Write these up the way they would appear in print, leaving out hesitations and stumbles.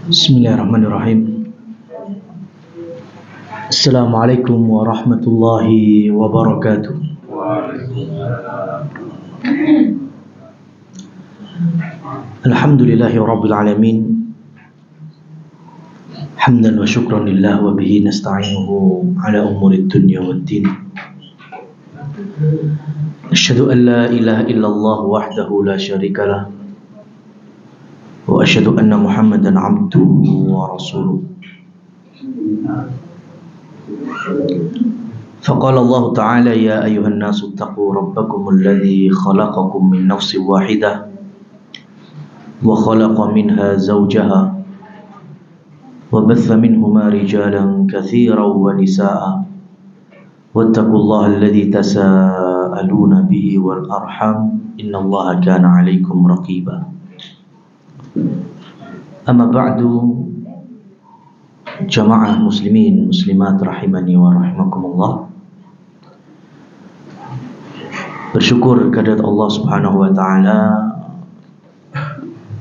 Bismillahirrahmanirrahim. Assalamualaikum warahmatullahi wabarakatuh. Alhamdulillahi rabbil alamin. Hamdan wa syukran lillah wa bihi nasta'inuhu ala umurid dunya waddin. Asyhadu an la ilaha illallah wahdahu la syarika lah. Wa asyhadu anna Muhammadan abduhu wa rasuluh. Faqala Allah Ta'ala ya ayyuhan nasu ittaqu rabbakumul ladzi khalaqakum min nafsin wahidah wa khalaqa minha zawjaha wa batha minhuma rijalan katsiran wa nisaa'a wattaqullaha alladzi tasaaluna bihi wal arham innallaha kana 'alaikum raqiba. Amma ba'du, jamaah muslimin muslimat rahimani wa rahimakumullah. Bersyukur kehadirat Allah Subhanahu wa taala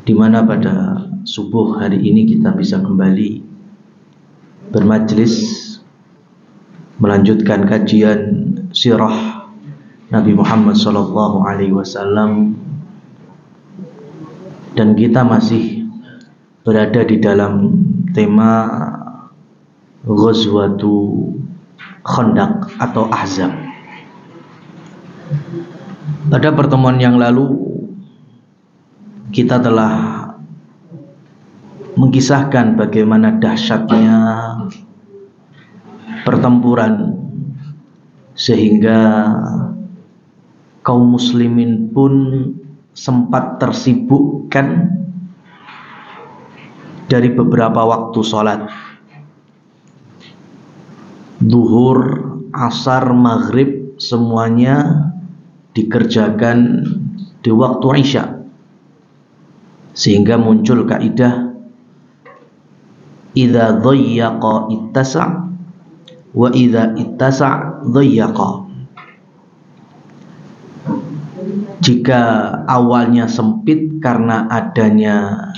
di mana pada subuh hari ini kita bisa kembali bermajlis melanjutkan kajian sirah Nabi Muhammad sallallahu alaihi wasallam, dan kita masih berada di dalam tema Ghazwatu Khandaq atau Ahzab. Pada pertemuan yang lalu kita telah mengisahkan bagaimana dahsyatnya pertempuran sehingga kaum muslimin pun sempat tersibukkan dari beberapa waktu sholat zuhur, asar, maghrib, semuanya dikerjakan di waktu isya, sehingga muncul kaidah idza dhayyaqa ittasa' wa idza ittasa' dhayyaqa. Jika awalnya sempit karena adanya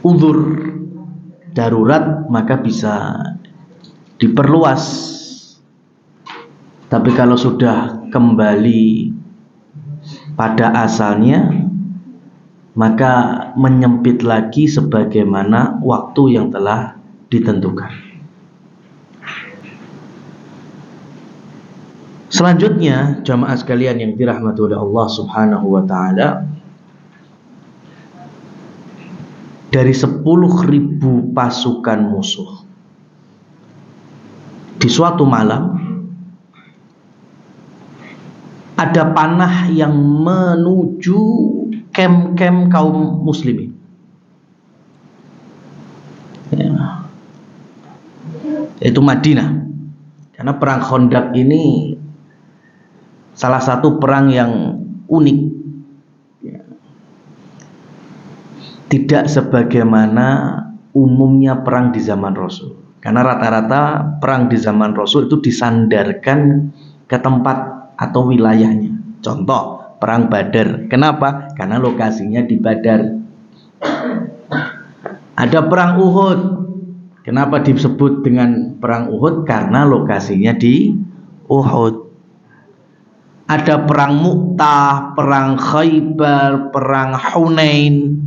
uzur darurat, maka bisa diperluas. Tapi kalau sudah kembali pada asalnya, maka menyempit lagi sebagaimana waktu yang telah ditentukan. Selanjutnya, jamaah sekalian yang dirahmati oleh Allah Subhanahu wa taala, dari 10.000 pasukan musuh di suatu malam ada panah yang menuju kem-kem kaum muslimin. Ya. Itu Madinah. Karena perang Khandaq ini salah satu perang yang unik, ya. Tidak sebagaimana umumnya perang di zaman Rasul. Karena rata-rata perang di zaman Rasul itu disandarkan ke tempat atau wilayahnya. Contoh, perang Badar. Kenapa? Karena lokasinya di Badar. Ada perang Uhud. Kenapa disebut dengan perang Uhud? Karena lokasinya di Uhud. Ada perang Mu'tah, perang Khaybar, perang Hunain,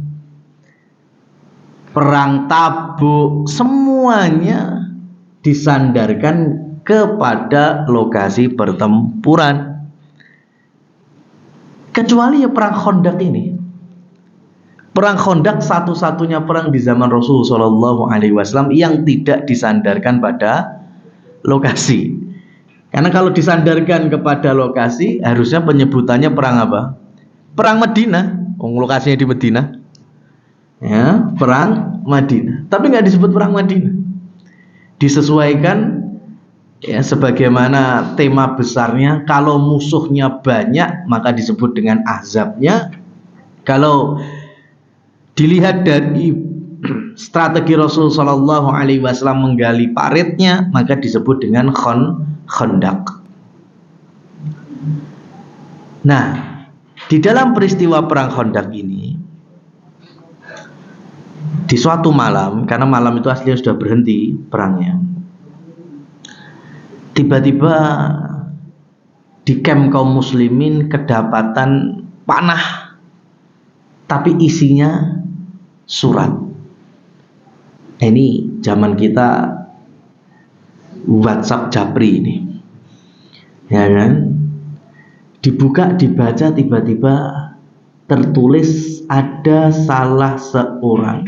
perang Tabuk, semuanya disandarkan kepada lokasi pertempuran. Kecuali ya perang Khandaq ini. Perang Khandaq satu-satunya perang di zaman Rasul sallallahu alaihi wasallam yang tidak disandarkan pada lokasi. Karena kalau disandarkan kepada lokasi, harusnya penyebutannya perang apa? Perang Madinah. Lokasinya di Madinah. Ya, perang Madinah. Tapi nggak disebut perang Madinah. Disesuaikan ya sebagaimana tema besarnya. Kalau musuhnya banyak, maka disebut dengan Ahzabnya. Kalau dilihat dari strategi Rasul Shallallahu Alaihi Wasallam menggali paritnya, maka disebut dengan Khandaq. Nah, di dalam peristiwa perang Khandaq ini, di suatu malam, karena malam itu aslinya sudah berhenti perangnya, tiba-tiba di camp kaum muslimin kedapatan panah, tapi isinya surat. Ini zaman kita WhatsApp Japri ini, ya kan? Dibuka, dibaca, tiba-tiba tertulis ada salah seorang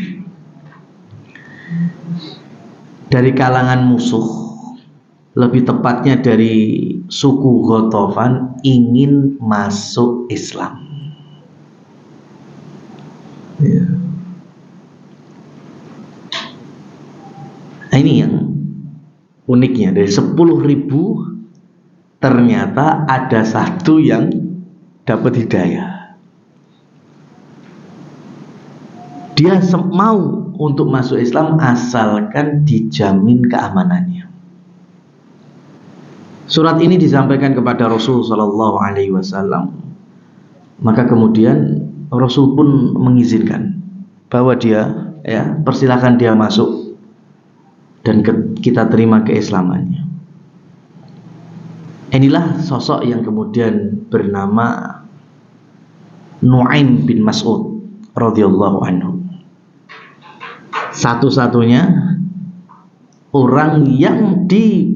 dari kalangan musuh, lebih tepatnya dari suku Ghatafan, ingin masuk Islam. Ya. Nah, ini yang uniknya, dari 10.000 ternyata ada satu yang dapat hidayah. Dia mau untuk masuk Islam asalkan dijamin keamanannya. Surat ini disampaikan kepada Rasul Shallallahu Alaihi Wasallam. Maka kemudian Rasul pun mengizinkan bahwa dia, ya, persilakan dia masuk dan kita terima keislamannya. Inilah sosok yang kemudian bernama Nu'aim bin Mas'ud radhiyallahu anhu. Satu-satunya orang yang di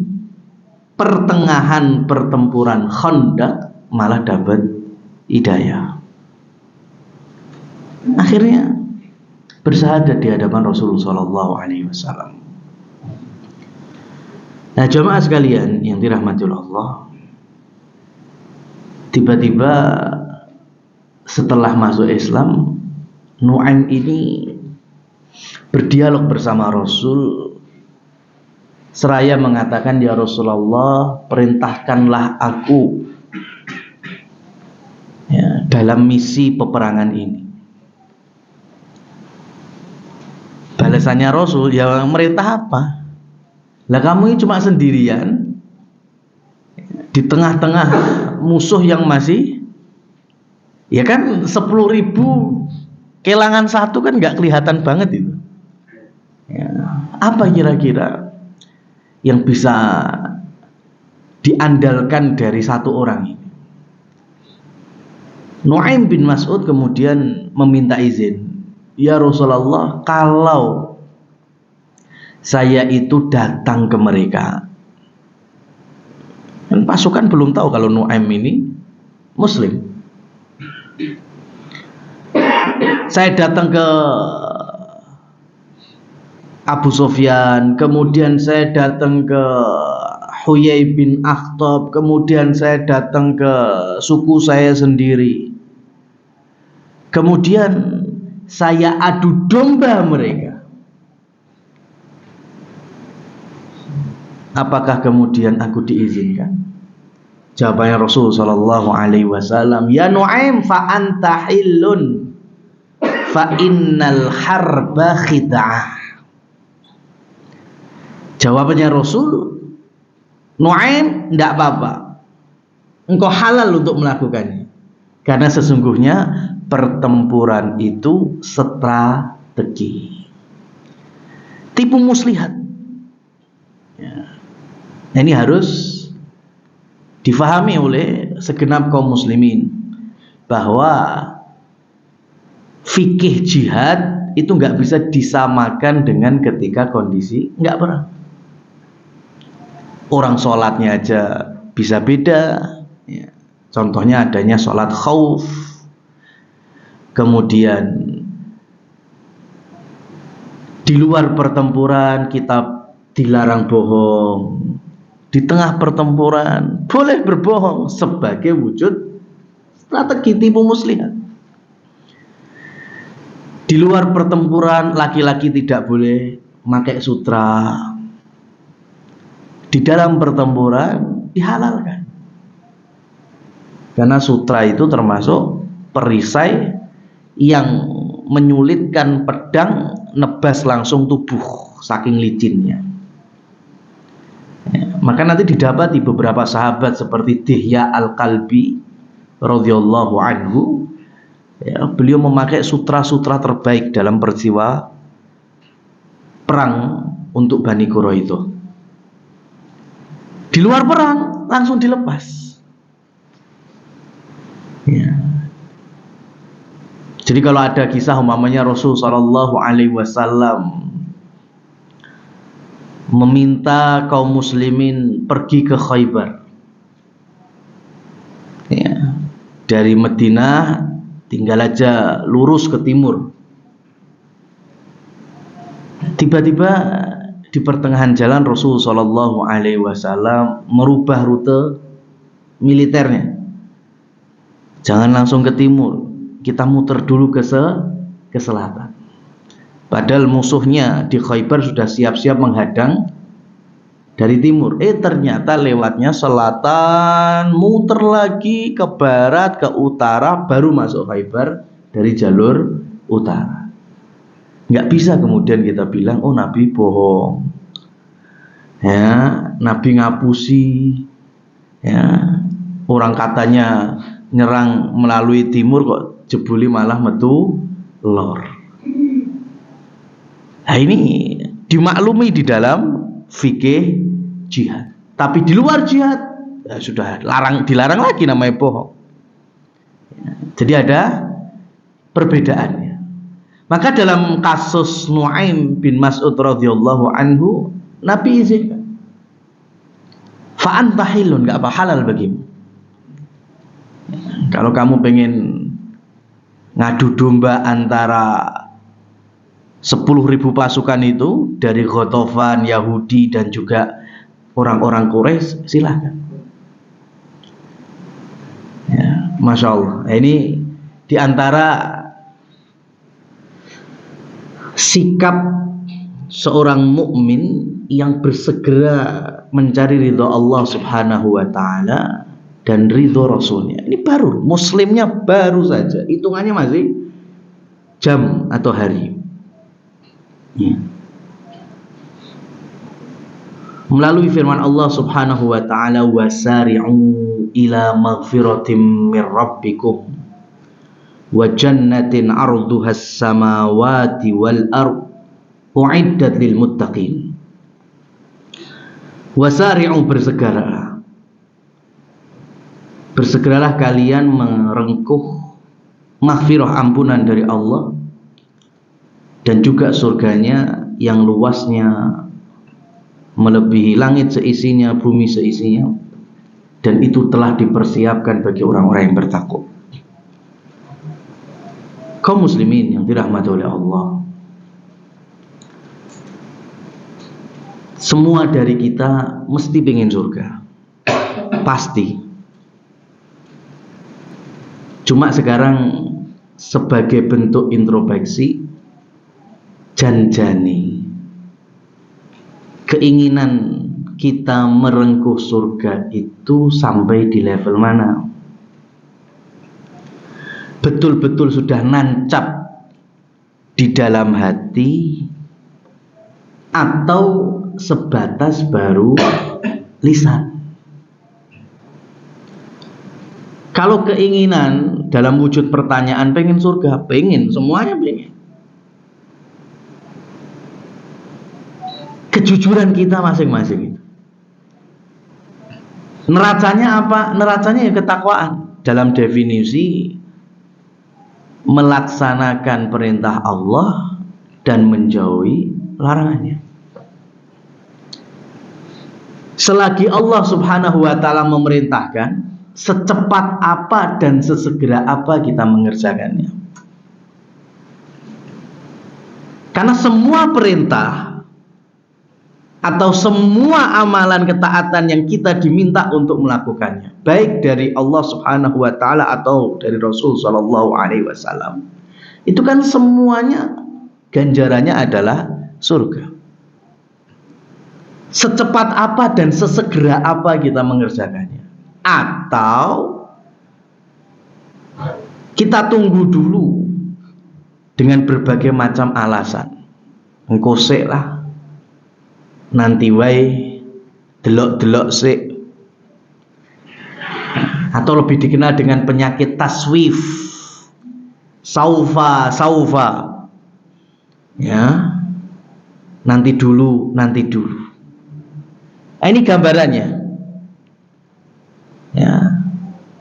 pertengahan pertempuran Khandaq malah dapat hidayah. Akhirnya bersyahadat di hadapan Rasulullah sallallahu alaihi wasallam. Nah, jamaah sekalian yang dirahmati Allah, tiba-tiba setelah masuk Islam, Nu'aim ini berdialog bersama Rasul seraya mengatakan, ya Rasulullah, perintahkanlah aku, ya, dalam misi peperangan ini. Balasannya Rasul, ya merintah apa? Lah kamu ini cuma sendirian di tengah-tengah musuh yang masih, ya kan, 10.000 kehilangan satu kan nggak kelihatan banget itu. Ya, apa kira-kira yang bisa diandalkan dari satu orang ini? Nu'aim bin Mas'ud kemudian meminta izin, ya Rasulullah, kalau saya itu datang ke mereka, dan pasukan belum tahu kalau Nu'aim ini Muslim. Saya datang ke Abu Sufyan, kemudian saya datang ke Huyai bin Akhtab, kemudian saya datang ke suku saya sendiri, kemudian saya adu domba mereka. Apakah kemudian aku diizinkan? Jawabannya Rasul sallallahu alaihi wasallam, ya Nu'aim, fa anta hillun fa innal harba khid'ah. Jawabannya Rasul, Nu'aim, tidak apa-apa, engkau halal untuk melakukannya, karena sesungguhnya pertempuran itu strategi, tipu muslihat. Ya. Nah, ini harus difahami oleh segenap kaum muslimin bahwa fikih jihad itu nggak bisa disamakan dengan ketika kondisi nggak perang. Orang sholatnya aja bisa beda, ya. Contohnya adanya sholat khauf, kemudian di luar pertempuran kita dilarang bohong, di tengah pertempuran boleh berbohong sebagai wujud strategi tipu muslihat. Di luar pertempuran laki-laki tidak boleh pakai sutra, di dalam pertempuran dihalalkan, karena sutra itu termasuk perisai yang menyulitkan pedang nebas langsung tubuh saking licinnya. Maka nanti didapati beberapa sahabat seperti Dihya Al-Kalbi radhiyallahu anhu, ya, beliau memakai sutra-sutra terbaik dalam peristiwa perang untuk Bani Quraidah. Di luar perang langsung dilepas. Ya. Jadi kalau ada kisah umpamanya Rasul sallallahu alaihi wasallam meminta kaum muslimin pergi ke Khaybar, ya, dari Madinah tinggal aja lurus ke timur. Tiba-tiba di pertengahan jalan Rasul sallallahu alaihi wasallam merubah rute militernya. Jangan langsung ke timur, kita muter dulu ke selatan. Padahal musuhnya di Khaybar sudah siap-siap menghadang dari timur. Ternyata lewatnya selatan, muter lagi ke barat, ke utara, baru masuk Khaybar dari jalur utara. Nggak bisa kemudian kita bilang, oh Nabi bohong, ya, Nabi ngapusi, ya, orang katanya nyerang melalui timur kok jebuli malah metu lor. Nah ini dimaklumi di dalam fikih jihad. Tapi di luar jihad ya sudah dilarang lagi namanya bohong. Ya, jadi ada perbedaannya. Maka dalam kasus Nu'aim bin Mas'ud radhiyallahu anhu, Nabi izinkan. Fa anta hilun, enggak apa, halal bagimu. Ya, kalau kamu pengen ngadu domba antara 10.000 pasukan itu dari Ghatafan, Yahudi dan juga orang-orang Quraisy, silahkan. Ya, Masya Allah. Ini diantara sikap seorang mukmin yang bersegera mencari ridho Allah Subhanahu wa Ta'ala dan ridho Rasulnya. Ini baru, muslimnya baru saja, hitungannya masih jam atau hari. Ya. Melalui firman Allah Subhanahu wa Ta'ala, wasari'u ila maghfiratin min rabbikum wa jannatin arduhas samawati wal ard uiddat lil muttaqin. Wasari'u, bersegeralah kalian merengkuh maghfirah, ampunan dari Allah, dan juga surganya yang luasnya melebihi langit seisinya, bumi seisinya, dan itu telah dipersiapkan bagi orang-orang yang bertakwa. Kaum muslimin yang dirahmati oleh Allah, semua dari kita mesti pengen surga, pasti. Cuma sekarang sebagai bentuk introspeksi, janjani keinginan kita merengkuh surga itu sampai di level mana? Betul-betul sudah nancap di dalam hati atau sebatas baru lisan? Kalau keinginan dalam wujud pertanyaan pengen surga, pengen, semuanya pengen. Kejujuran kita masing-masing. Neracanya apa? Neracanya ya ketakwaan. Dalam definisi melaksanakan perintah Allah dan menjauhi larangannya. Selagi Allah Subhanahu wa Ta'ala memerintahkan, secepat apa dan sesegera apa kita mengerjakannya. Karena semua perintah atau semua amalan ketaatan yang kita diminta untuk melakukannya, baik dari Allah Subhanahu wa Ta'ala atau dari Rasul Sallallahu Alaihi Wasallam, itu kan semuanya ganjarannya adalah surga. Secepat apa dan sesegera apa kita mengerjakannya, atau kita tunggu dulu dengan berbagai macam alasan, engko sik lah, nanti wae, delok-delok sik, atau lebih dikenal dengan penyakit taswif, saufa, ya, nanti dulu. Ini gambarannya, ya.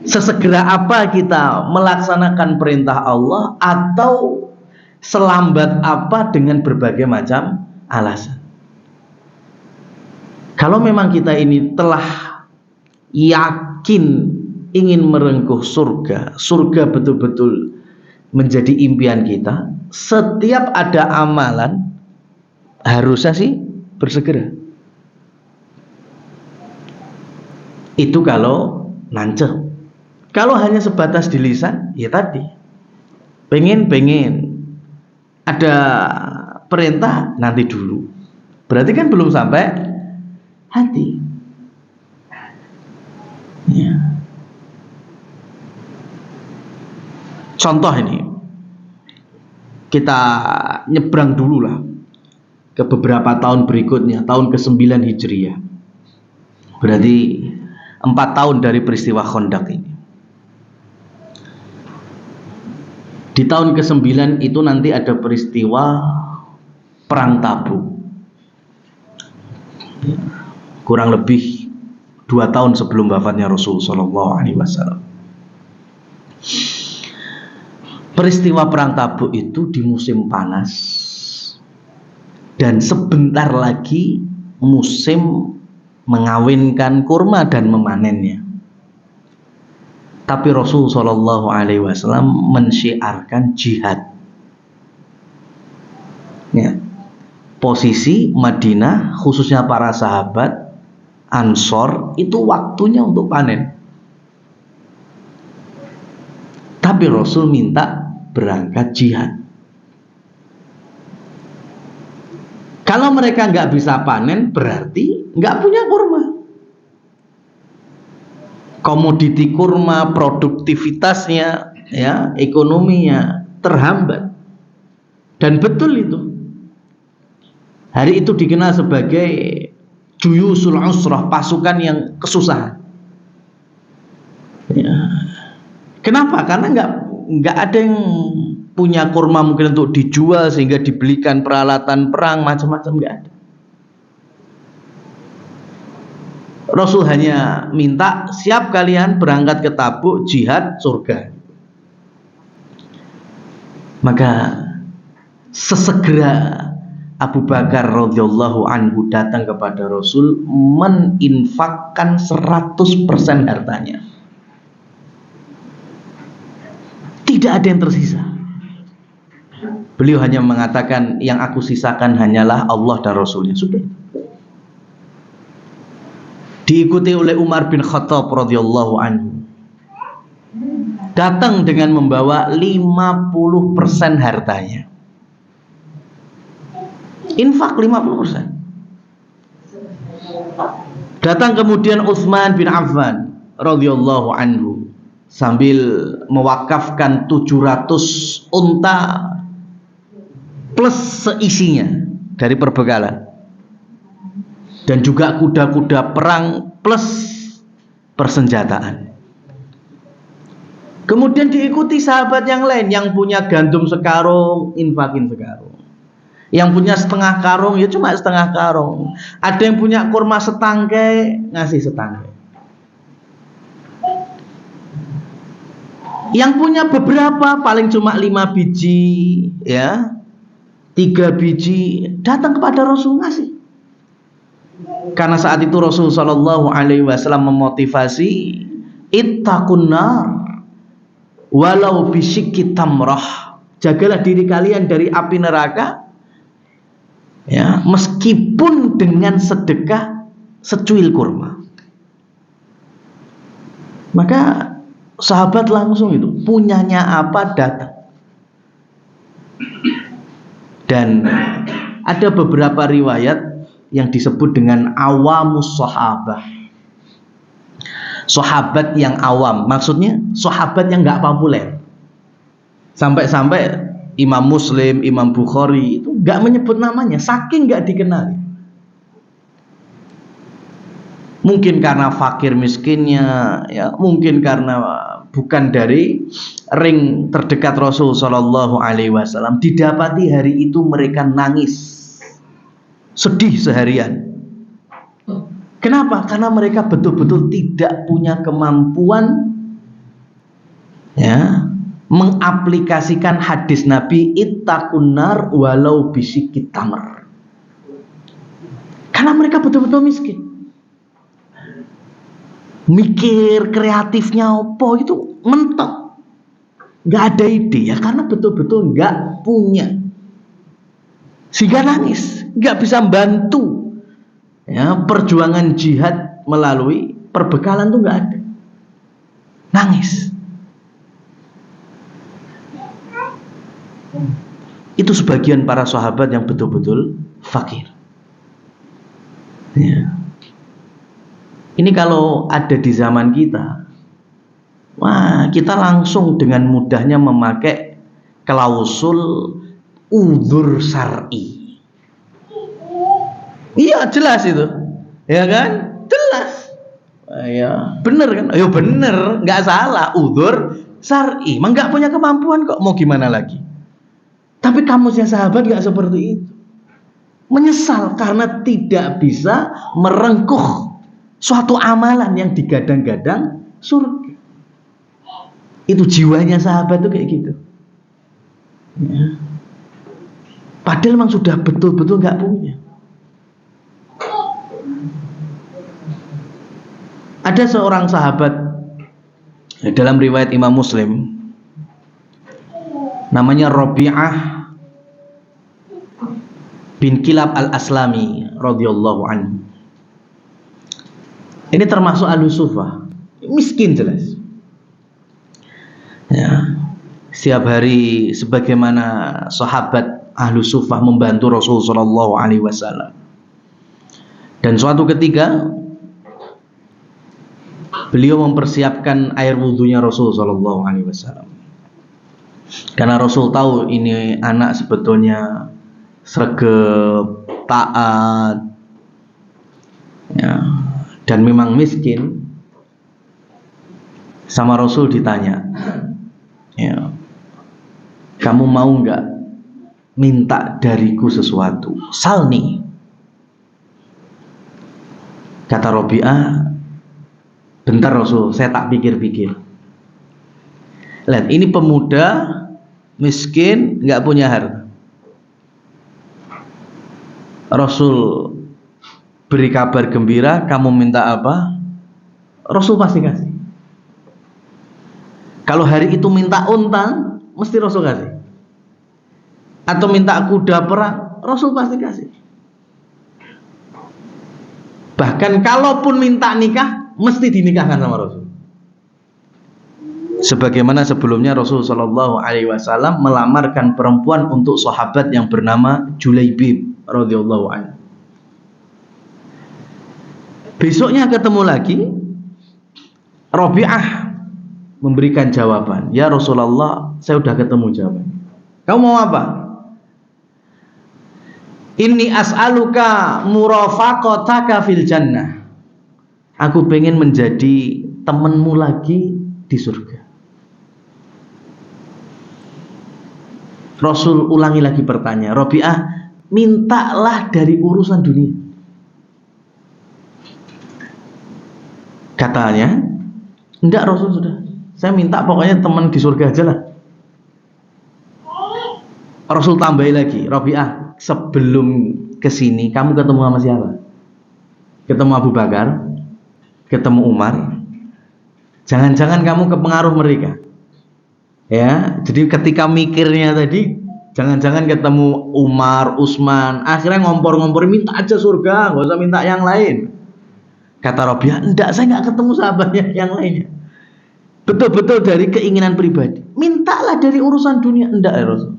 Sesegera apa kita melaksanakan perintah Allah, atau selambat apa dengan berbagai macam alasan. Kalau memang kita ini telah yakin ingin merengkuh surga betul-betul menjadi impian kita, setiap ada amalan harusnya sih bersegera. Itu kalau nancep. Kalau hanya sebatas di lisan, ya tadi pengen ada perintah nanti dulu, berarti kan belum sampai hati, ya. Contoh ini, kita nyebrang dulu lah ke beberapa tahun berikutnya, tahun ke-9 Hijriah, berarti 4 tahun dari peristiwa Khandaq ini. Di tahun ke-9 itu nanti ada peristiwa Perang Tabuk, kurang lebih 2 tahun sebelum wafatnya Rasul Shallallahu Alaihi Wasallam. Peristiwa Perang Tabuk itu di musim panas, dan sebentar lagi musim mengawinkan kurma dan memanennya. Tapi Rasul Shallallahu Alaihi Wasallam mensyiarkan jihad. Ya. Posisi Madinah, khususnya para sahabat Ansor, itu waktunya untuk panen. Tapi Rasul minta berangkat jihad. Kalau mereka nggak bisa panen, berarti nggak punya kurma. Komoditi kurma, produktivitasnya, ya, ekonominya terhambat. Dan betul itu. Hari itu dikenal sebagai Juyusul Usrah, pasukan yang kesusahan. Ya. Kenapa? Karena nggak ada yang punya kurma mungkin untuk dijual sehingga dibelikan peralatan perang macam-macam, nggak ada. Rasul hanya minta, siap kalian berangkat ke Tabuk, jihad, surga. Maka sesegera Abu Bakar radhiyallahu anhu datang kepada Rasul, meninfakkan 100% hartanya. Tidak ada yang tersisa. Beliau hanya mengatakan, yang aku sisakan hanyalah Allah dan Rasulnya. Sudah. Diikuti oleh Umar bin Khattab radhiyallahu anhu, datang dengan membawa 50% hartanya. Infak 50%. Datang kemudian Utsman bin Affan radhiyallahu anhu sambil mewakafkan 700 unta plus seisinya dari perbekalan, dan juga kuda-kuda perang plus persenjataan. Kemudian diikuti sahabat yang lain, yang punya gandum sekarung, infakin sekarung. Yang punya setengah karung, ya cuma setengah karung. Ada yang punya kurma setangkai, ngasih setangkai. Yang punya beberapa, paling cuma 5 biji, ya, 3 biji, datang kepada Rasul ngasih. Karena saat itu Rasul Shallallahu Alaihi Wasallam memotivasi, ittaqun nar walau bisyikki tamrah, jagalah diri kalian dari api neraka, ya, meskipun dengan sedekah secuil kurma. Maka sahabat langsung itu, punyanya apa datang. Dan ada beberapa riwayat yang disebut dengan awamus sahabah, sahabat yang awam, maksudnya sahabat yang nggak populer. Sampai-sampai Imam Muslim, Imam Bukhari itu nggak menyebut namanya, saking nggak dikenal. Mungkin karena fakir miskinnya, ya, mungkin karena bukan dari ring terdekat Rasul Shallallahu Alaihi Wasallam. Didapati hari itu mereka nangis, sedih seharian. Kenapa? Karena mereka betul-betul tidak punya kemampuan, ya, mengaplikasikan hadis Nabi ittaqun nar walau bisyikit tamr. Karena mereka betul-betul miskin. Mikir kreatifnya apa itu mentok, nggak ada ide, ya karena betul-betul nggak punya, sehingga nangis, nggak bisa bantu, ya, perjuangan jihad melalui perbekalan tuh nggak ada, nangis. Itu sebagian para sahabat yang betul-betul fakir, ya. Ini kalau ada di zaman kita, wah, kita langsung dengan mudahnya memakai klausul udzur syar'i. Iya, jelas itu, ya kan? Jelas, ya bener kan? Ayo bener, nggak salah, udzur syar'i. Emang nggak punya kemampuan kok, mau gimana lagi? Tapi kamusnya sahabat nggak seperti itu. Menyesal karena tidak bisa merengkuh suatu amalan yang digadang-gadang surga. Itu jiwanya sahabat tuh kayak gitu, ya. Padahal memang sudah betul-betul nggak punya. Ada seorang sahabat, dalam riwayat Imam Muslim, namanya Rabi'ah bin Kilab al-Aslami radhiyallahu anhu. Ini termasuk Ahlus Suffah, miskin jelas, ya. Setiap hari sebagaimana sahabat Ahlus Suffah membantu Rasul Shallallahu Alaihi Wasallam. Dan suatu ketika beliau mempersiapkan air wudhunya Rasul Shallallahu Alaihi Wasallam, karena Rasul tahu ini anak sebetulnya sregep, taat, ya, dan memang miskin. Sama Rasul ditanya, ya, kamu mau nggak minta dariku sesuatu? Salni. Kata Rabi'ah, bentar Rasul, saya tak pikir-pikir. Lihat, ini pemuda miskin, nggak punya harta. Rasul beri kabar gembira, kamu minta apa? Rasul pasti kasih. Kalau hari itu minta unta, mesti Rasul kasih. Atau minta kuda perang, Rasul pasti kasih. Bahkan kalaupun minta nikah, mesti dinikahkan sama Rasul. Sebagaimana sebelumnya Rasul Shallallahu Alaihi Wasallam melamarkan perempuan untuk sahabat yang bernama Julaibib radhiyallahu anhu. Besoknya ketemu lagi, Rabi'ah memberikan jawaban, ya Rasulullah, saya sudah ketemu jawaban. Kamu mau apa? Inni as'aluka murafaqataka fil jannah. Aku pengen menjadi temanmu lagi di surga. Rasul ulangi lagi pertanyaan, Rabi'ah, mintalah dari urusan dunia. Katanya, enggak Rasul, sudah, saya minta pokoknya teman di surga aja lah. Rasul tambahi lagi, Rabi'ah, sebelum kesini kamu ketemu sama siapa? Ketemu Abu Bakar, ketemu Umar. Jangan-jangan kamu kepengaruh mereka, ya. Jadi ketika mikirnya tadi, jangan-jangan ketemu Umar, Utsman, akhirnya ngompor-ngompor, minta aja surga, nggak usah minta yang lain. Kata Rabi'ah, enggak, saya nggak ketemu sahabatnya yang lainnya. Betul-betul dari keinginan pribadi. Mintalah dari urusan dunia. Enggak ya Rasul,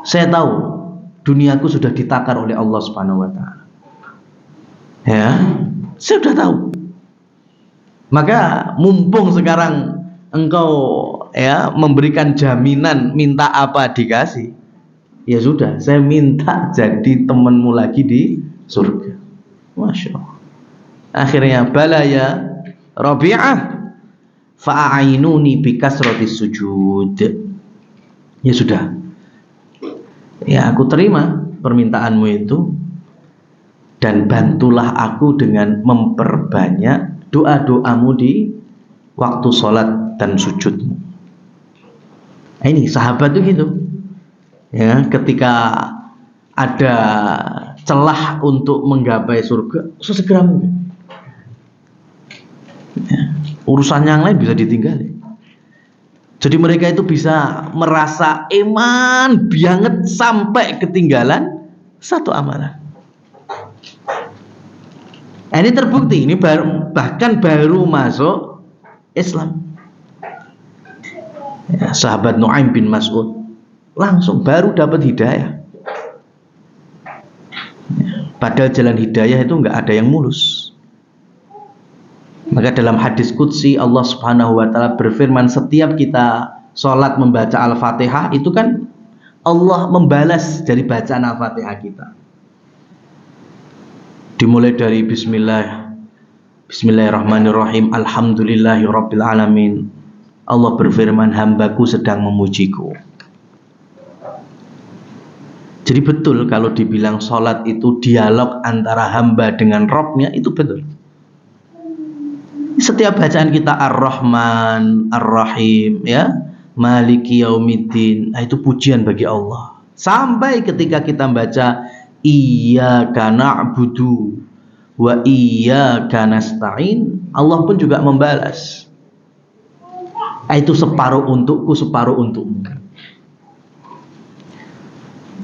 saya tahu duniaku sudah ditakar oleh Allah Subhanahu wa Ta'ala, ya, saya sudah tahu. Maka mumpung sekarang engkau, ya, memberikan jaminan minta apa dikasih, ya sudah, saya minta jadi temanmu lagi di surga. Masya Allah. Akhirnya bala ya Rabi'ah fa'ainuni bikasrati sujud. Ya sudah, ya aku terima permintaanmu itu, dan bantulah aku dengan memperbanyak doa-doamu di waktu sholat dan sujudmu. Nah, ini sahabat tuh gitu ya, ketika ada celah untuk menggapai surga sesegera mungkin ya, urusan yang lain bisa ditinggali. Jadi mereka itu bisa merasa iman banget sampai ketinggalan satu amalan. Ini terbukti, ini bahkan baru masuk Islam ya, sahabat Nu'aim bin Mas'ud langsung baru dapat hidayah ya, padahal jalan hidayah itu nggak ada yang mulus. Maka dalam hadis qudsi Allah Subhanahu wa taala berfirman, setiap kita sholat membaca Al-Fatihah itu kan Allah membalas dari bacaan Al-Fatihah kita. Dimulai dari Bismillahirrahmanirrahim, Alhamdulillahirabbil alamin. Allah berfirman, hambaku sedang memujiku. Jadi betul kalau dibilang sholat itu dialog antara hamba dengan Rabbnya, itu betul. Setiap bacaan kita Ar-Rahman, Ar-Rahim, ya, Maliki Yaumiddin, itu pujian bagi Allah. Sampai ketika kita baca Iyyaka na'budu wa iyyaka nasta'in, Allah pun juga membalas. Itu separuh untukku, separuh untukmu.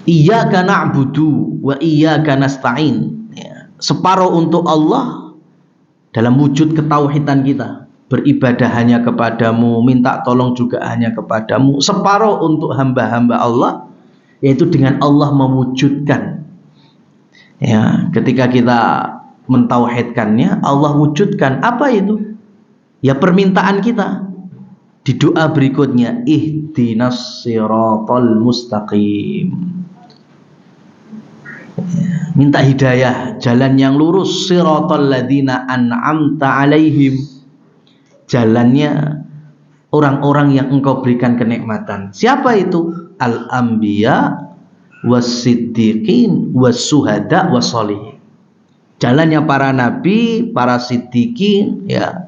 Iyyaka na'budu wa iyyaka nasta'in, ya, separuh untuk Allah dalam wujud ketauhidan kita, beribadah hanya kepadamu, minta tolong juga hanya kepadamu. Separuh untuk hamba-hamba Allah, yaitu dengan Allah mewujudkan ya, ketika kita mentauhidkannya, Allah wujudkan apa itu? Ya permintaan kita di doa berikutnya, ihdinas siratal mustaqim ya, minta hidayah, jalan yang lurus, siratal ladzina an'amta alaihim, jalannya orang-orang yang engkau berikan kenikmatan. Siapa itu? Al-anbiya was-siddiqin was-suhada was-sholihin. Jalannya para nabi, para siddiqin, ya,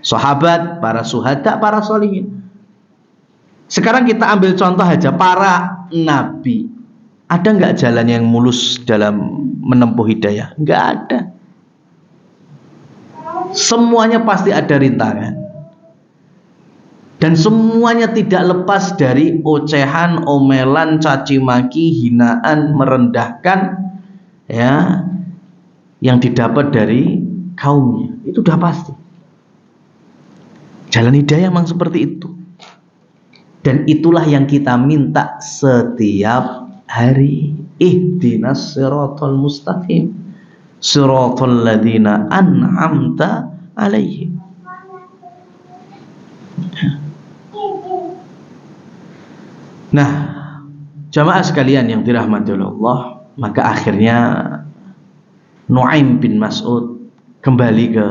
sahabat, para suhada, para sholihin. Sekarang kita ambil contoh aja para nabi. Ada nggak jalan yang mulus dalam menempuh hidayah? Nggak ada. Semuanya pasti ada rintangan. Dan semuanya tidak lepas dari ocehan, omelan, caci maki, hinaan, merendahkan, ya, yang didapat dari kaumnya. Itu udah pasti. Jalan hidayah memang seperti itu. Dan itulah yang kita minta setiap hari. Ihdinas siratal mustaqim, siratal ladzina an'amta alaihim. Nah, jamaah sekalian yang dirahmati Allah, maka akhirnya Nu'aim bin Mas'ud kembali ke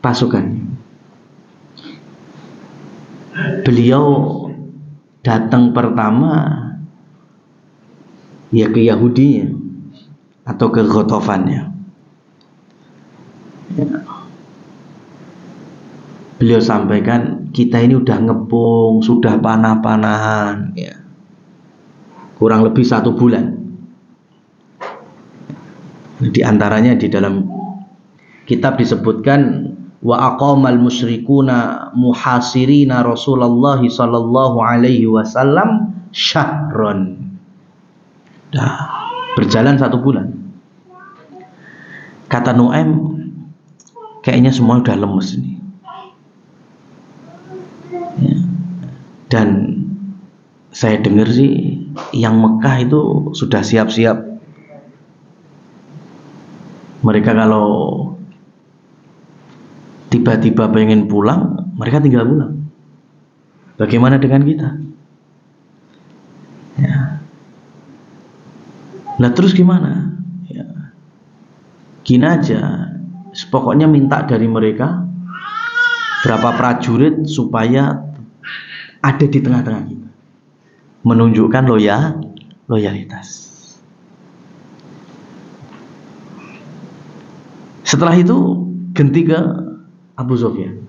pasukannya. Beliau datang pertama ya ke Yahudinya atau ke Ghotofannya. Ya. Beliau sampaikan, kita ini udah ngepung, sudah panah-panahan, ya, kurang lebih 1 bulan. Di antaranya di dalam kitab disebutkan, wa aqamal musyrikuna muhasirina Rasulullah sallallahu alaihi wasallam syahron. Nah, berjalan 1 bulan. Kata Nu'aim, kayaknya semua udah lemes ini. Ya. Dan saya dengar sih yang Mekah itu sudah siap-siap. Mereka kalau tiba-tiba pengen pulang, mereka tinggal pulang. Bagaimana dengan kita? Ya. Nah terus gimana? Ya. Gini aja, pokoknya minta dari mereka berapa prajurit supaya ada di tengah-tengah kita, menunjukkan loyalitas. Setelah itu ganti ke Abu Sufyan.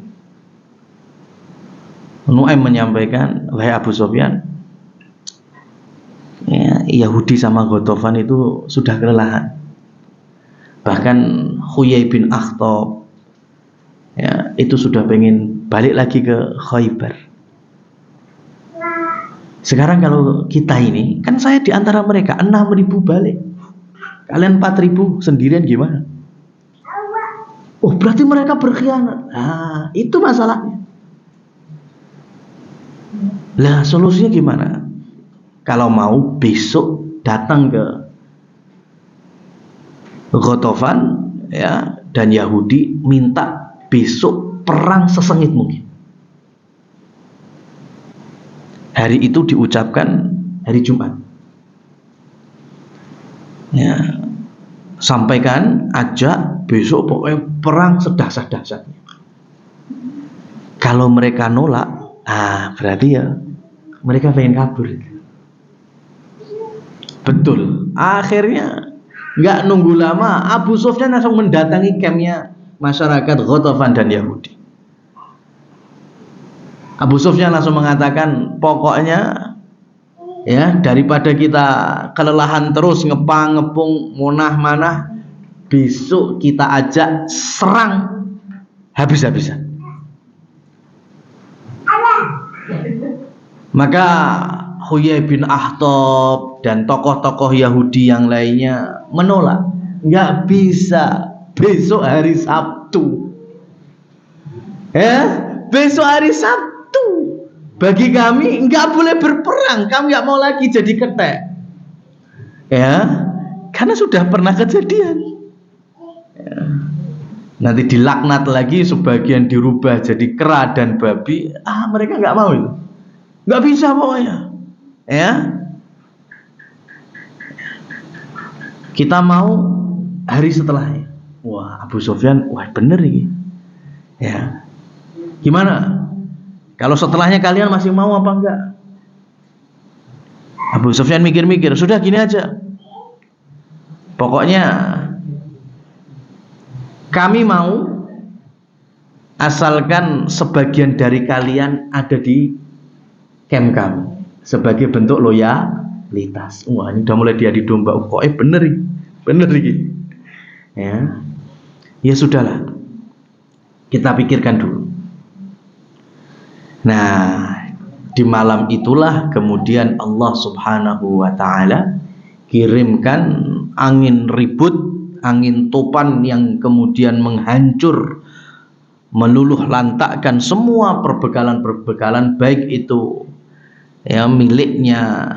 Nuaim menyampaikan, wahai Abu Sufyan, ya, Yahudi sama Ghatafan itu sudah kelelahan. Bahkan Huyai bin Akhtab, ya, itu sudah pengen balik lagi ke Khaybar. Sekarang kalau kita ini, kan saya di antara mereka 6.000 balik, kalian 4.000 sendirian gimana? Oh, berarti mereka berkhianat. Nah, itu masalahnya. Lah, solusinya gimana? Kalau mau besok datang ke Ghatafan, ya, dan Yahudi, minta besok perang sesengit mungkin. Hari itu diucapkan hari Jumat. Ya, sampaikan, ajak besok pokoknya perang sedahsyat-dahsyatnya. Kalau mereka nolak, berarti ya mereka pengen kabur. Betul. Akhirnya nggak nunggu lama, Abu Sufyan langsung mendatangi kampnya masyarakat Ghatafan dan Yahudi. Abu Sufyan langsung mengatakan, pokoknya ya, daripada kita kelelahan terus ngepang ngepung munah-manah, besok kita ajak serang habis-habisan. Maka Huyai bin Akhtab dan tokoh-tokoh Yahudi yang lainnya menolak. Nggak bisa, besok hari Sabtu. Besok hari Sabtu. Bagi kami nggak boleh berperang. Kami nggak mau lagi jadi ketek. Ya, karena sudah pernah kejadian. Ya. Nanti dilaknat lagi, sebagian dirubah jadi kera dan babi. Mereka nggak mau itu. Nggak bisa pokoknya. Ya, kita mau hari setelahnya. Wah, Abu Sufyan, wah bener ini. Ya, gimana? Kalau setelahnya kalian masih mau apa enggak? Abu Sufyan mikir-mikir, sudah gini aja. Pokoknya kami mau, asalkan sebagian dari kalian ada di camp kami sebagai bentuk loyalitas. Wah, ini udah mulai diadu domba. Kok bener ini. Ya sudahlah, kita pikirkan dulu. Nah, di malam itulah kemudian Allah Subhanahu wa ta'ala kirimkan angin ribut, angin topan yang kemudian menghancur, meluluh lantakkan semua perbekalan-perbekalan, baik itu ya miliknya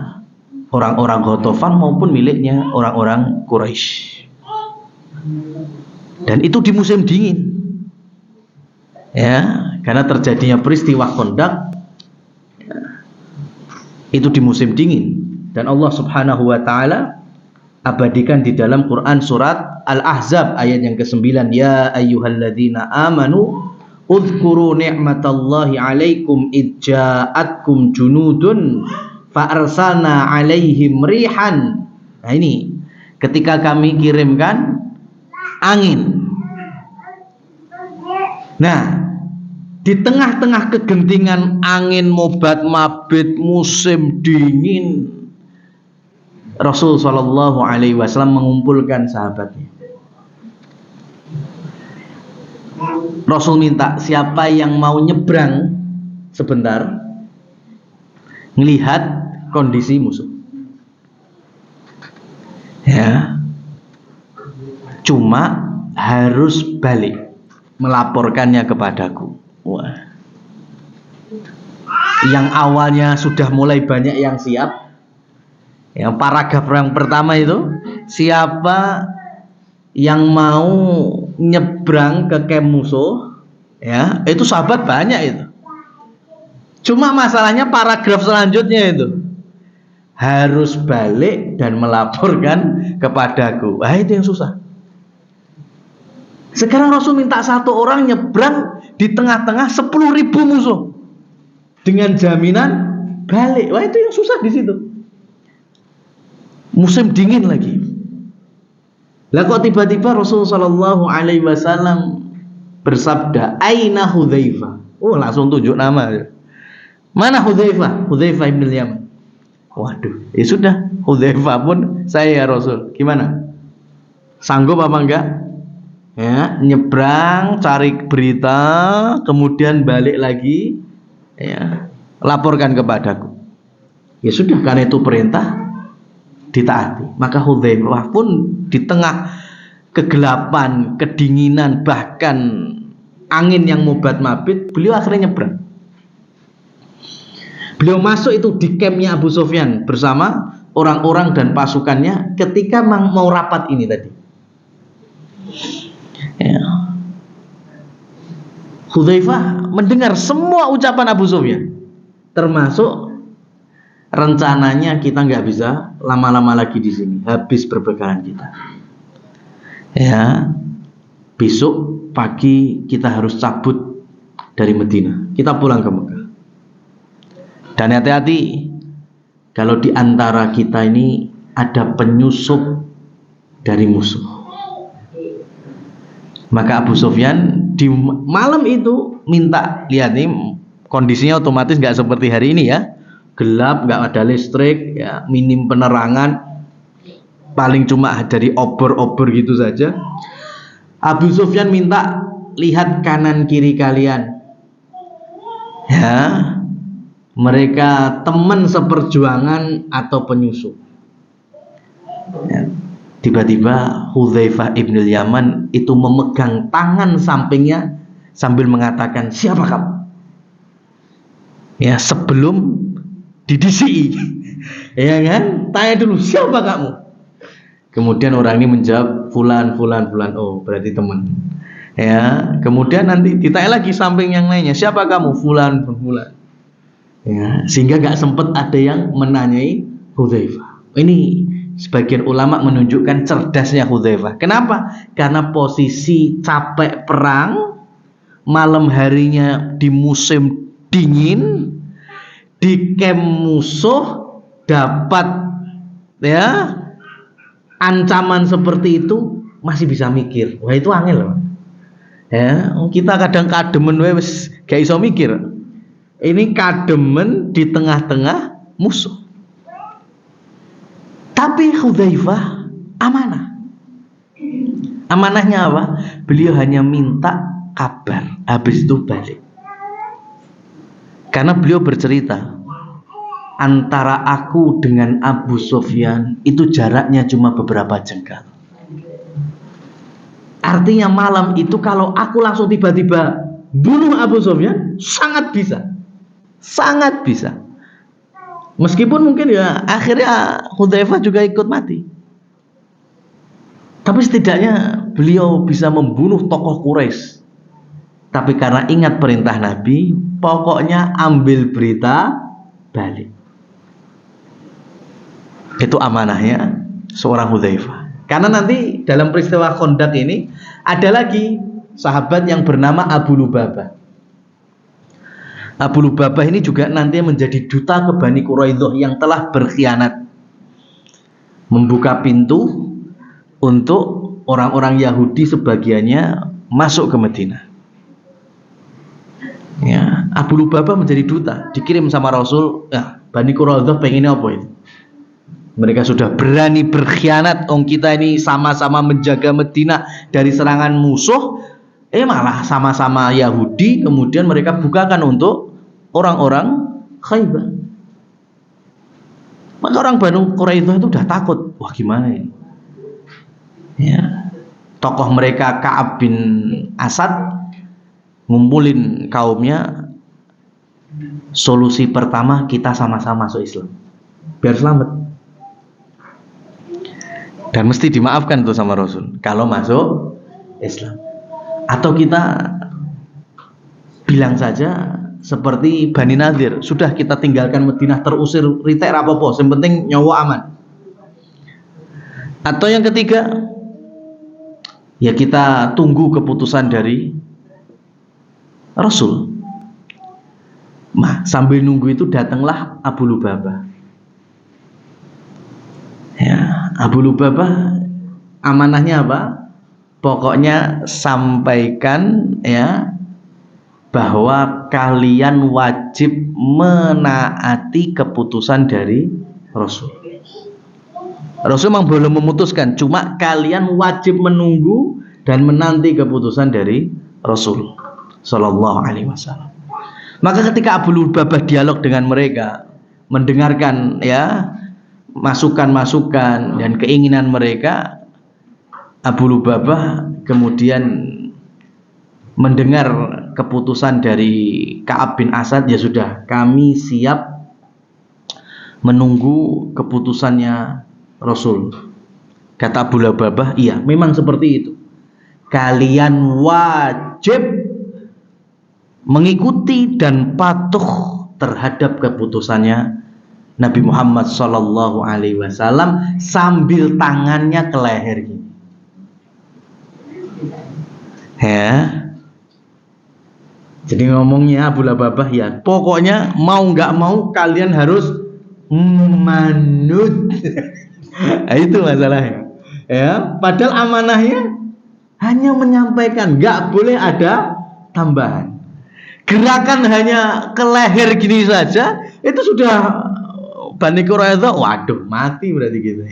orang-orang Ghatafan maupun miliknya orang-orang Quraisy. Dan itu di musim dingin. Ya, karena terjadinya peristiwa Khandaq itu di musim dingin, dan Allah Subhanahu wa taala abadikan di dalam Quran surat Al-Ahzab ayat yang ke-9, ya ayyuhalladzina amanu udhkuru ni'matallahi 'alaikum id ja'atkum junudun fa arsalna 'alaihim rihan. Nah, ini ketika kami kirimkan angin. Nah, di tengah-tengah kegentingan angin mobat mabit musim dingin, Rasul Shallallahu Alaihi Wasallam mengumpulkan sahabatnya. Rasul minta siapa yang mau nyebrang sebentar melihat kondisi musuh. Ya, cuma harus balik melaporkannya kepadaku. Wah. Yang awalnya sudah mulai banyak yang siap. Yang paragraf yang pertama itu, siapa yang mau nyebrang ke camp musuh, ya, itu sahabat banyak itu. Cuma masalahnya paragraf selanjutnya itu harus balik dan melaporkan kepadaku. Itu yang susah. Sekarang Rasul minta satu orang nyebrang di tengah-tengah 10.000 musuh dengan jaminan balik. Wah, itu yang susah di situ. Musim dingin lagi. Lah kok tiba-tiba Rasulullah Shallallahu Alaihi Wasallam bersabda, Aina Hudzaifah. Oh, langsung tunjuk nama. Mana Hudzaifah? Hudzaifah ibn Yaman. Waduh, ya sudah, Hudzaifah pun saya ya Rasul. Gimana? Sanggup apa enggak? Ya, nyebrang, cari berita, kemudian balik lagi, ya, laporkan kepadaku. Ya sudah, karena itu perintah, ditaati. Maka Hudzaifah pun di tengah kegelapan, kedinginan, bahkan angin yang mobat-mabit, beliau akhirnya nyebrang. Beliau masuk itu di campnya Abu Sufyan bersama orang-orang dan pasukannya ketika mau rapat ini tadi. Ya. Hudzaifah mendengar semua ucapan Abu Sufyan, termasuk rencananya kita nggak bisa lama-lama lagi di sini, habis perbekalan kita. Ya, besok pagi kita harus cabut dari Madinah, kita pulang ke Mekah. Dan hati-hati kalau di antara kita ini ada penyusup dari musuh. Maka Abu Sufyan di malam itu minta, lihat nih kondisinya otomatis nggak seperti hari ini ya, gelap, nggak ada listrik, ya, minim penerangan, paling cuma dari obor-obor gitu saja. Abu Sufyan minta, lihat kanan kiri kalian, ya, mereka teman seperjuangan atau penyusup. Ya. Tiba-tiba Hudzaifah ibn Yaman itu memegang tangan sampingnya sambil mengatakan, siapa kamu? Ya, sebelum didisi, ya kan? Tanya dulu, siapa kamu? Kemudian orang ini menjawab, fulan. Oh, berarti teman. Ya, kemudian nanti ditanya lagi samping yang lainnya, siapa kamu? Fulan. Ya, sehingga gak sempat ada yang menanyai Hudzaifah. Ini sebagian ulama menunjukkan cerdasnya Hudzaifah. Kenapa? Karena posisi capek perang, malam harinya di musim dingin, di camp musuh, dapat ya ancaman seperti itu, masih bisa mikir. Wah, itu angel loh. Ya, kita kadang kademen wis gak iso mikir. Ini kademen di tengah-tengah musuh. Tapi Hudzaifah amanah. Amanahnya apa? Beliau hanya minta kabar, habis itu balik. Karena beliau bercerita, antara aku dengan Abu Sufyan itu jaraknya cuma beberapa jengkal. Artinya malam itu kalau aku langsung tiba-tiba bunuh Abu Sufyan, sangat bisa. Meskipun mungkin ya akhirnya Hudzaifah juga ikut mati, tapi setidaknya beliau bisa membunuh tokoh Quraisy. Tapi karena ingat perintah Nabi, pokoknya ambil berita, balik. Itu amanahnya seorang Hudzaifah. Karena nanti dalam peristiwa Khandaq ini ada lagi sahabat yang bernama Abu Lubabah. Abu Lubabah ini juga nanti menjadi duta ke Bani Quraidah yang telah berkhianat, membuka pintu untuk orang-orang Yahudi sebagiannya masuk ke Madinah. Ya, Abu Lubabah menjadi duta, dikirim sama Rasul. Ya, Bani Quraidah pengennya apa itu? Mereka sudah berani berkhianat. Kita ini sama-sama menjaga Madinah dari serangan musuh, malah sama-sama Yahudi. Kemudian mereka bukakan untuk orang-orang Khaybar. Maka orang Bani Quraidah itu udah takut. Wah, gimana ini? Ya, tokoh mereka Ka'ab bin Asad ngumpulin kaumnya. Solusi pertama, kita sama-sama masuk Islam biar selamat. Dan mesti dimaafkan tuh sama Rasul kalau masuk Islam. Atau kita bilang saja seperti Bani Nadir, sudah kita tinggalkan Madinah, terusir ritek rapopo, yang penting nyawa aman. Atau yang ketiga, Ya kita tunggu keputusan dari Rasul. Nah, sambil nunggu itu datanglah Abu Lubabah. Ya, Abu Lubabah amanahnya apa? Pokoknya sampaikan ya bahwa kalian wajib menaati keputusan dari Rasul. Rasul memang belum memutuskan, cuma kalian wajib menunggu dan menanti keputusan dari Rasul Sallallahu Alaihi Wasallam. Maka ketika Abu Lubabah dialog dengan mereka, mendengarkan ya masukan-masukan dan keinginan mereka, Abu Lubabah kemudian mendengar keputusan dari Ka'ab bin Asad, ya sudah, kami siap menunggu keputusannya Rasul. Kata Abu Lubabah, iya memang seperti itu, kalian wajib mengikuti dan patuh terhadap keputusannya Nabi Muhammad Sallallahu Alaihi Wasallam, sambil tangannya ke leher gini. Ya, jadi ngomongnya Abu Lubabah, ya pokoknya mau nggak mau kalian harus manut. Nah, itu masalahnya. Ya, padahal amanahnya hanya menyampaikan, nggak boleh ada tambahan. Gerakan hanya ke leher gini saja itu sudah Bani Quraidah, waduh mati berarti gitu.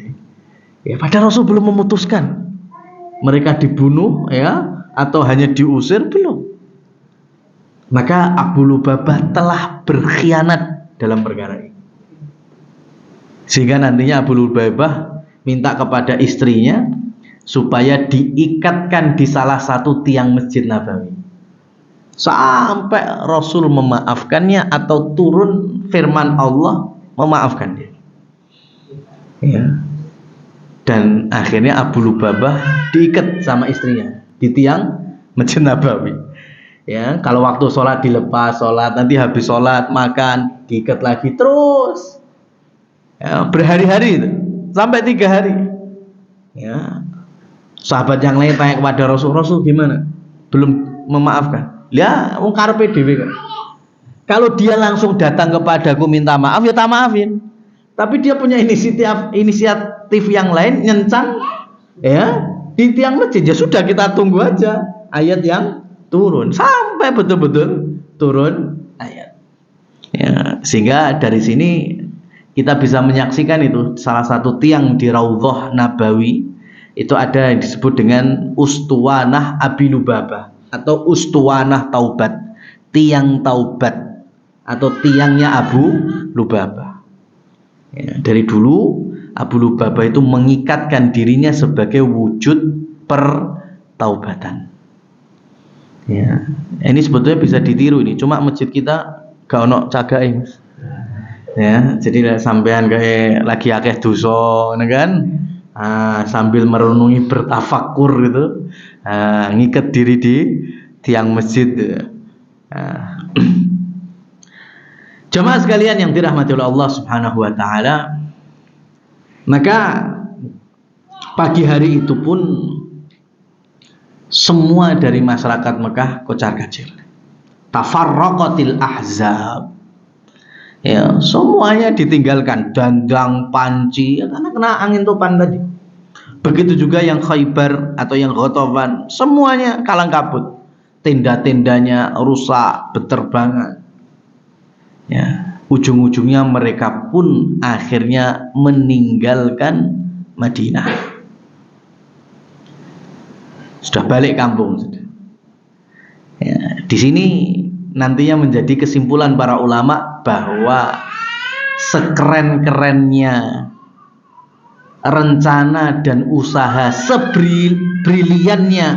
Ya, padahal Rasul belum memutuskan mereka dibunuh ya atau hanya diusir, belum. Maka Abu Lubabah telah berkhianat dalam perkara ini. Sehingga nantinya Abu Lubabah minta kepada istrinya supaya diikatkan di salah satu tiang Masjid Nabawi sampai Rasul memaafkannya atau turun firman Allah memaafkan dia. Ya. Dan akhirnya Abu Lubabah diikat sama istrinya di tiang Masjid Nabawi. Ya, kalau waktu sholat dilepas sholat, nanti habis sholat makan diikat lagi terus. Ya, berhari-hari itu sampai 3 hari. Ya, sahabat yang lain tanya kepada Rasul, Rasul gimana? Belum memaafkan. Ya, wong karepe dhewe kan. Kalau dia langsung datang kepadaku minta maaf, ya tak maafin. Tapi dia punya inisiatif yang lain, nyencang ya di tiang masjid, ya sudah kita tunggu aja ayat yang turun sampai betul-betul turun ayat. Ya, sehingga dari sini kita bisa menyaksikan itu salah satu tiang di Raudhah Nabawi itu ada yang disebut dengan Ustuwanah Abi Lubabah atau Ustuwanah Taubat, tiang taubat atau tiangnya Abu Lubabah. Ya, dari dulu Abu Lubabah itu mengikatkan dirinya sebagai wujud pertaubatan. Ya, ini sebetulnya bisa ditiru ini, cuma masjid kita gak ono cagae, Mas. Ya, jadi sampean kayak lagi akeh dosa, kan? Sambil merenungi bertafakur gitu, ngikat diri di tiang masjid. Jamaah sekalian yang dirahmati oleh Allah Subhanahu wa taala, maka pagi hari itu pun semua dari masyarakat Mekah kocar-kacir. Tafarraqatil ahzab. Ya, semuanya ditinggalkan, dandang, panci, ya, karena kena angin topan tadi. Begitu juga yang Khaybar atau yang Ghatafan, semuanya kalang kabut. Tenda-tendanya rusak, beterbangan. Ya, ujung-ujungnya mereka pun akhirnya meninggalkan Madinah. Sudah balik kampung. Ya, di sini nantinya menjadi kesimpulan para ulama bahwa sekeren-kerennya rencana dan usaha, sebriliannya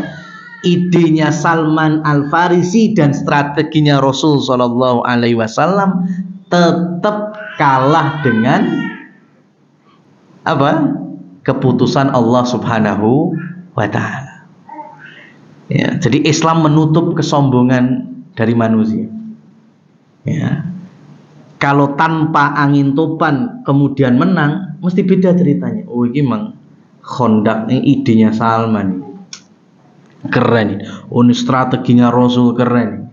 idenya Salman Al-Farisi dan strateginya Rasul Shallallahu Alaihi Wasallam tetap kalah dengan apa? Keputusan Allah Subhanahu wa Ta'ala. Ya, jadi Islam menutup kesombongan dari manusia. Ya. Kalau tanpa angin topan kemudian menang, mesti beda ceritanya. Oh, ini memang Khandaq ini idenya Salman. Keren ini. Ini strateginya Rasul keren.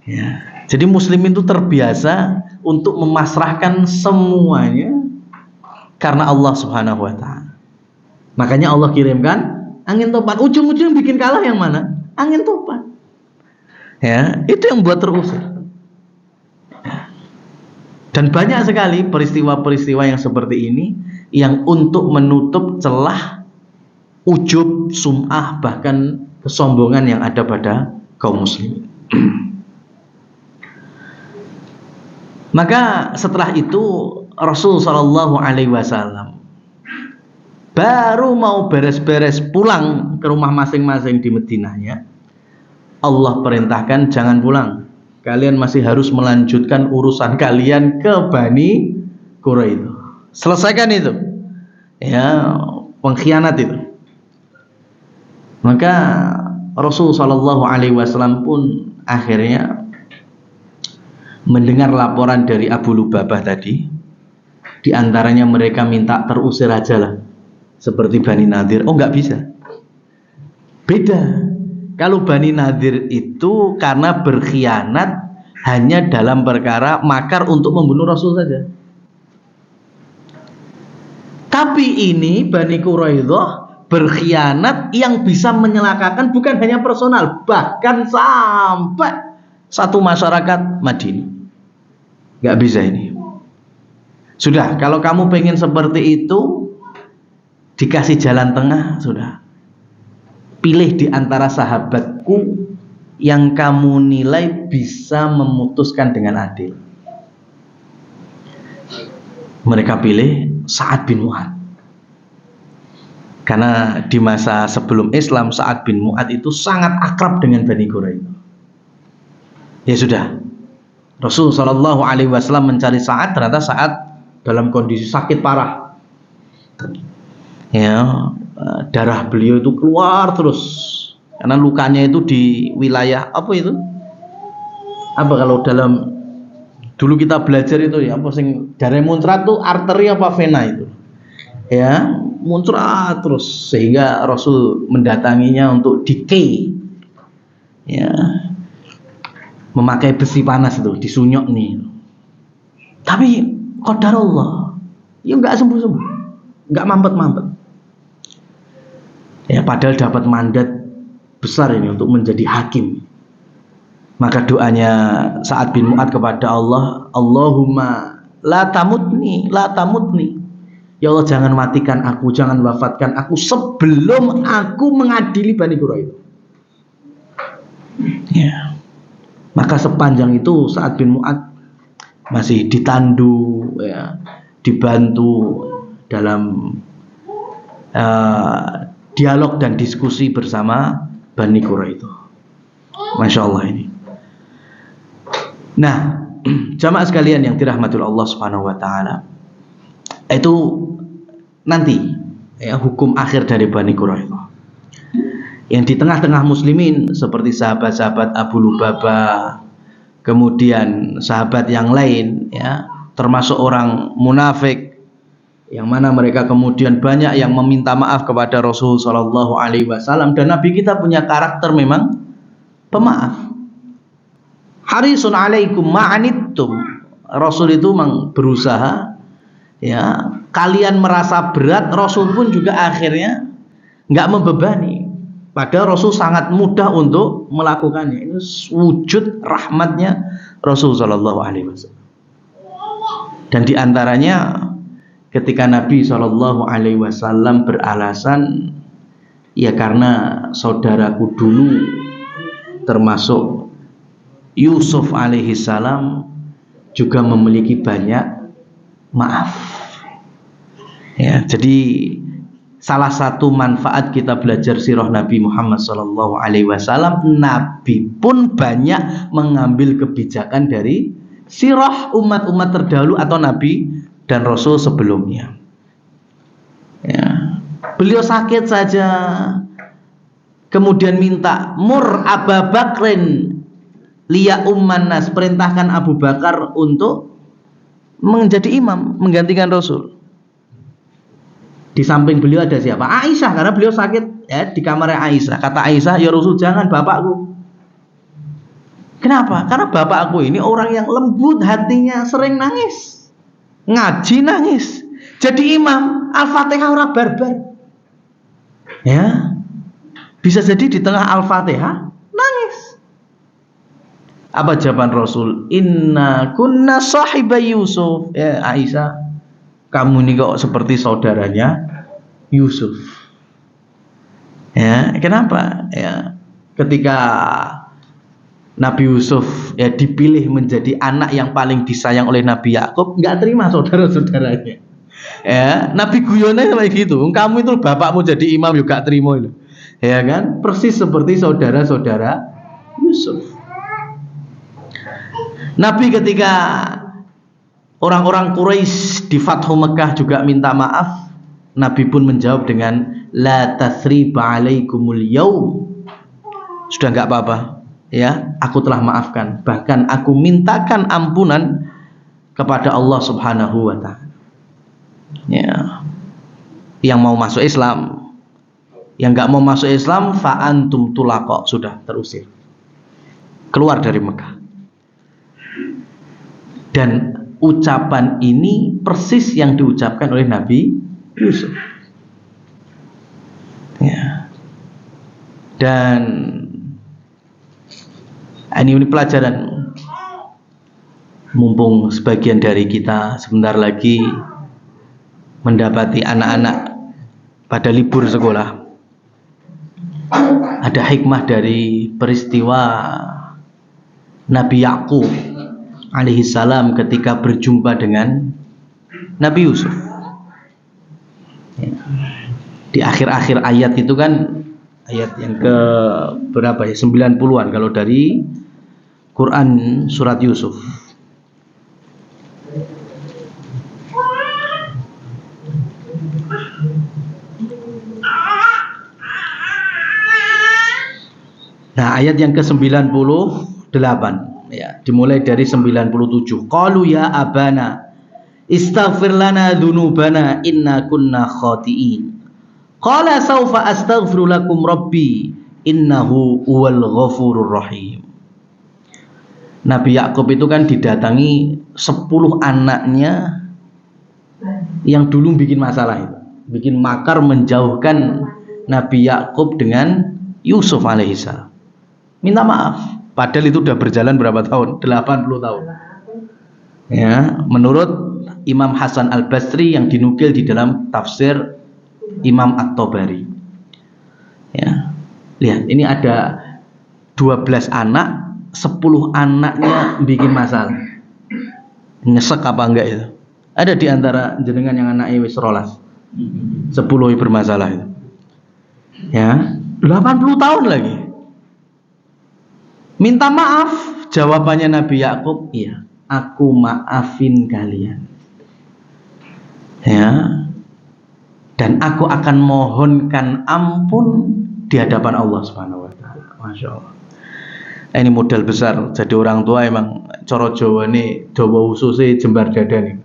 Ya. Jadi muslimin itu terbiasa untuk memasrahkan semuanya karena Allah Subhanahu wa taala. Makanya Allah kirimkan angin topan. Ujung-ujung bikin kalah yang mana? Angin topan. Ya, itu yang buat terusir. Dan banyak sekali peristiwa-peristiwa yang seperti ini yang untuk menutup celah ujub, sum'ah, bahkan kesombongan yang ada pada kaum muslimin. Maka setelah itu Rasul Shallallahu Alaihi Wasallam baru mau beres-beres pulang ke rumah masing-masing di Madinahnya, Allah perintahkan jangan pulang, kalian masih harus melanjutkan urusan kalian ke Bani Quraidah. Selesaikan itu, ya, pengkhianat itu. Maka Rasul Shallallahu Alaihi Wasallam pun akhirnya mendengar laporan dari Abu Lubabah tadi. Di antaranya mereka minta terusir aja lah, seperti Bani Nadir. Oh, nggak bisa. Beda. Kalau Bani Nadir itu karena berkhianat hanya dalam perkara makar untuk membunuh Rasul saja. Tapi ini Bani Quraidah berkhianat yang bisa menyelakakan bukan hanya personal, bahkan sampai satu masyarakat Madinah. Gak bisa ini. Sudah, kalau kamu pengen seperti itu, dikasih jalan tengah, sudah. Pilih di antara sahabatku yang kamu nilai bisa memutuskan dengan adil. Mereka pilih Sa'ad bin Mu'adz. Karena di masa sebelum Islam Sa'ad bin Mu'adz itu sangat akrab dengan Bani Quraidah. Ya sudah, Rasul Shallallahu Alaihi Wasallam mencari Sa'ad, ternyata Sa'ad dalam kondisi sakit parah. Ya, darah beliau itu keluar terus karena lukanya itu di wilayah apa itu? Apa kalau dalam dulu kita belajar itu ya, apa sing darah muncrat tuh arteri apa vena itu? Ya, muncrat terus sehingga Rasul mendatanginya untuk dikei, ya, memakai besi panas itu disunyok nih. Tapi qadarullah, ya nggak sembuh-sembuh, nggak mampet-mampet. Ya, padahal dapat mandat besar ini untuk menjadi hakim. Maka doanya Sa'ad bin Mu'adz kepada Allah, Allahumma la tamutni, la tamutni. Ya Allah, jangan matikan aku, jangan wafatkan aku sebelum aku mengadili Bani Quraidah. Ya. Maka sepanjang itu Sa'ad bin Mu'adz masih ditandu, ya, dibantu dalam dialog dan diskusi bersama Bani Quraidah. Masya Allah ini. Nah, jamaah sekalian yang dirahmati Allah Subhanahu Wa Taala, itu nanti ya hukum akhir dari Bani Quraidah. Yang di tengah-tengah muslimin seperti sahabat-sahabat Abu Lubabah, kemudian sahabat yang lain, ya, termasuk orang munafik, yang mana mereka kemudian banyak yang meminta maaf kepada Rasul Shallallahu Alaihi Wasallam, dan Nabi kita punya karakter memang pemaaf. Harisun alaikum ma'anittum. Rasul itu memang berusaha, ya, kalian merasa berat, Rasul pun juga akhirnya nggak membebani. Padahal Rasul sangat mudah untuk melakukannya. Ini wujud rahmatnya Rasul Shallallahu Alaihi Wasallam. Dan diantaranya ketika Nabi Shallallahu Alaihi Wasallam beralasan, ya karena saudaraku dulu termasuk Yusuf alaihi salam juga memiliki banyak maaf. Ya, jadi salah satu manfaat kita belajar sirah Nabi Muhammad Sallallahu Alaihi Wasallam, Nabi pun banyak mengambil kebijakan dari sirah umat-umat terdahulu atau Nabi dan Rasul sebelumnya. Ya. Beliau sakit saja, kemudian minta mur Abu Bakrin liya umman nas, perintahkan Abu Bakar untuk menjadi imam, menggantikan Rasul. Di samping beliau ada siapa? Aisyah, karena beliau sakit ya di kamarnya Aisyah. Kata Aisyah, ya Rasul, jangan bapakku. Kenapa? Karena bapakku ini orang yang lembut hatinya, sering nangis, ngaji nangis, jadi imam Al-Fatihah orang barbar. Ya, bisa jadi di tengah Al-Fatihah nangis. Apa jawaban Rasul? Inna kunna sahibai Yusuf. Ya Aisyah, kamu ini kok seperti saudaranya Yusuf. Ya, kenapa? Ya, ketika Nabi Yusuf ya dipilih menjadi anak yang paling disayang oleh Nabi Yakub, nggak terima saudara-saudaranya. Ya, Nabi guyonnya kayak gitu. Kamu itu bapakmu jadi imam juga terima itu. Ya kan? Persis seperti saudara-saudara Yusuf. Nabi ketika orang-orang Quraisy di Fathu Mekah juga minta maaf, Nabi pun menjawab dengan la tathriba alaikumul yaum. Sudah enggak apa-apa, ya, aku telah maafkan. Bahkan aku mintakan ampunan kepada Allah Subhanahu wa taala. Ya. Yang mau masuk Islam, yang enggak mau masuk Islam fa antum tulaqa, sudah terusir. Keluar dari Mekah. Dan ucapan ini persis yang diucapkan oleh Nabi Yusuf. Ya. Dan ini pelajaran, mumpung sebagian dari kita sebentar lagi mendapati anak-anak pada libur sekolah. Ada hikmah dari peristiwa Nabi Yakub alaihi salam ketika berjumpa dengan Nabi Yusuf. Di akhir-akhir ayat itu kan, ayat yang ke berapa ya, 90-an kalau dari Quran surat Yusuf. Nah, ayat yang ke-98 ya, dimulai dari 97. Qalu ya abana istaghfir lana dzunubana inna kunna khati'in. Qala sawfa astaghfiru lakum rabbi innahu huwal ghafurur rahim. Nabi Yakub itu kan didatangi 10 anaknya yang dulu bikin masalah itu, bikin makar menjauhkan Nabi Yakub dengan Yusuf alaihissalam. Minta maaf, padahal itu udah berjalan berapa tahun? 80 tahun. Ya, menurut Imam Hasan Al-Basri yang dinukil di dalam tafsir Imam At-Tabari. Ya. Lihat, ini ada 12 anak, 10 anaknya bikin masalah. Nyesek apa enggak itu? Ada di antara jenengan yang anaknya wis rolas. 10 bermasalah itu. Ya, 80 tahun lagi. Minta maaf, jawabannya Nabi Yakub, iya, aku maafin kalian. Ya. Dan aku akan mohonkan ampun di hadapan Allah Subhanahu wa taala. Masya Allah. Ini modal besar. Jadi orang tua emang coro Jawa nih, Jawa khususnya jembar dada nih.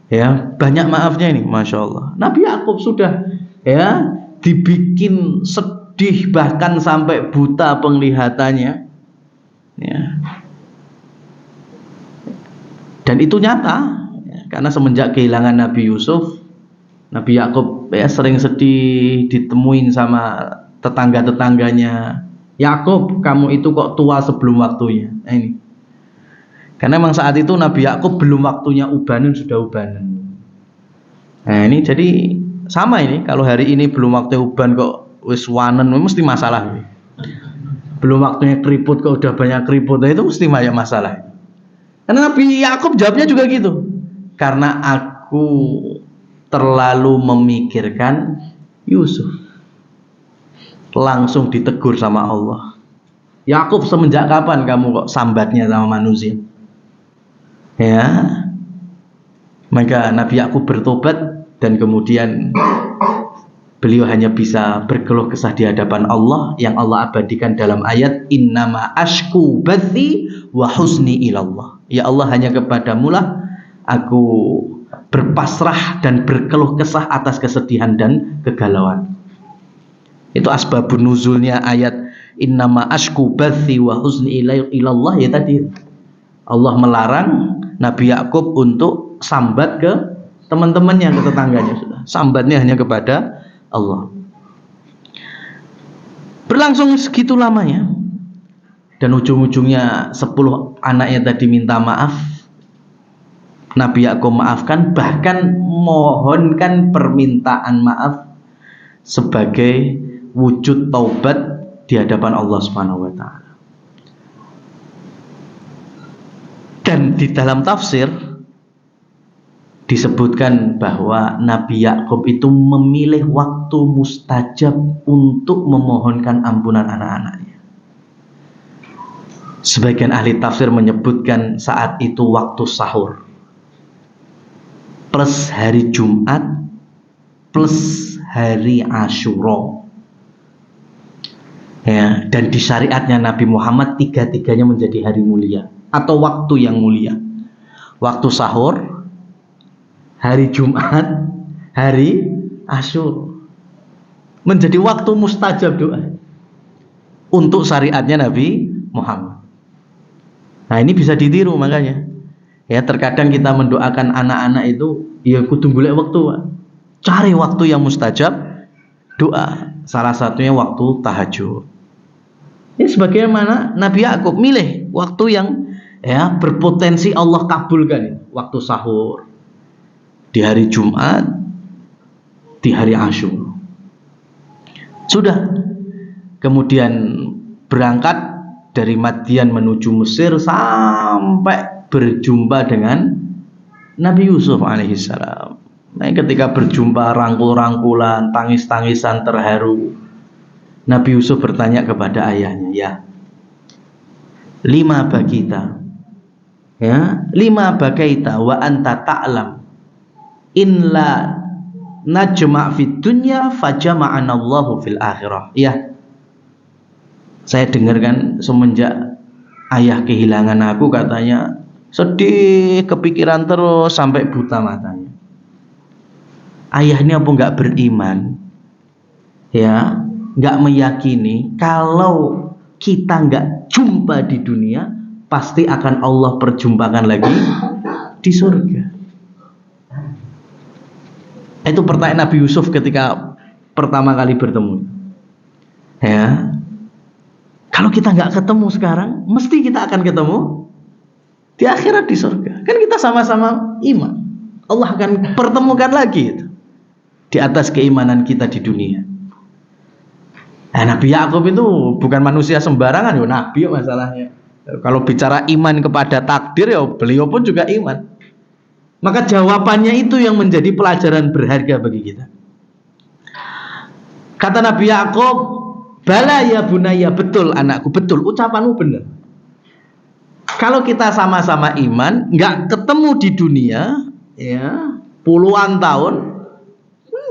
Ya, banyak maafnya ini, Masya Allah. Nabi Yakub sudah ya dibikin sedih bahkan sampai buta penglihatannya. Ya. Dan itu nyata ya, karena semenjak kehilangan Nabi Yusuf, Nabi Yakub ya sering sedih, ditemuin sama tetangga-tetangganya. Yakub, kamu itu kok tua sebelum waktunya. Nah, ini. Karena memang saat itu Nabi Yakub belum waktunya ubanan, sudah ubanan. Nah, ini jadi sama ini, kalau hari ini belum waktunya uban kok wis wanen, mesti masalah ini. Belum waktunya keriput kok udah banyak keriput, itu mesti banyak masalah. Karena Nabi Yakub jawabnya juga gitu. Karena aku terlalu memikirkan Yusuf. Langsung ditegur sama Allah. Yakub, semenjak kapan kamu kok sambatnya sama manusia? Ya. Maka Nabi Yakub bertobat dan kemudian beliau hanya bisa berkeluh kesah di hadapan Allah yang Allah abadikan dalam ayat innama ashku bathi wa husni ilallah. Ya Allah, hanya kepadamu lah aku berpasrah dan berkeluh kesah atas kesedihan dan kegalauan. Itu asbabun nuzulnya ayat innama ashku bathi wa huzni ilallah ya tadi. Allah melarang Nabi Yakub untuk sambat ke teman-temannya, ke tetangganya. Sudah, sambatnya hanya kepada Allah. Berlangsung segitu lamanya, dan ujung-ujungnya 10 anaknya tadi minta maaf. Nabi Yakub maafkan, bahkan mohonkan permintaan maaf sebagai wujud taubat di hadapan Allah Subhanahu wa taala. Dan di dalam tafsir disebutkan bahwa Nabi Yakub itu memilih waktu mustajab untuk memohonkan ampunan anak-anaknya. Sebagian ahli tafsir menyebutkan saat itu waktu sahur plus hari Jumat plus hari Asyura. Ya, dan di syariatnya Nabi Muhammad tiga-tiganya menjadi hari mulia atau waktu yang mulia. Waktu sahur, hari Jumat, hari Asyura menjadi waktu mustajab doa untuk syariatnya Nabi Muhammad. Nah, ini bisa ditiru makanya. Ya, terkadang kita mendoakan anak-anak itu ya kudu golek waktu. Cari waktu yang mustajab doa. Salah satunya waktu tahajud. Ini sebagaimana Nabi Yakub milih waktu yang ya berpotensi Allah kabulkan, waktu sahur di hari Jumat, di hari Asyura. Sudah, kemudian berangkat dari Madian menuju Mesir sampai berjumpa dengan Nabi Yusuf alaihissalam. Nah, ketika berjumpa rangkul-rangkulan, tangis-tangisan terharu, Nabi Yusuf bertanya kepada ayahnya, ya, lima bagita, ya, lima bagaita wa anta ta'lam in la najma' fid dunya fajama'anallahu fil akhirah. Ya, saya dengarkan semenjak ayah kehilangan aku, katanya sedih, kepikiran terus sampai buta matanya. Ayah ini apa enggak beriman? Ya, enggak meyakini kalau kita enggak jumpa di dunia, pasti akan Allah perjumpakan lagi di surga. Itu pertanyaan Nabi Yusuf ketika pertama kali bertemu. Ya, kalau kita enggak ketemu sekarang, mesti kita akan ketemu di akhirat di surga. Kan kita sama-sama iman. Allah akan pertemukan lagi itu di atas keimanan kita di dunia. Nah, Nabi Yakub itu bukan manusia sembarangan, ya nabi masalahnya. Kalau bicara iman kepada takdir, ya beliau pun juga iman. Maka jawabannya itu yang menjadi pelajaran berharga bagi kita. Kata Nabi Yakub, bala ya bunaya, betul anakku, betul, ucapanmu benar. Kalau kita sama-sama iman, nggak ketemu di dunia, ya puluhan tahun,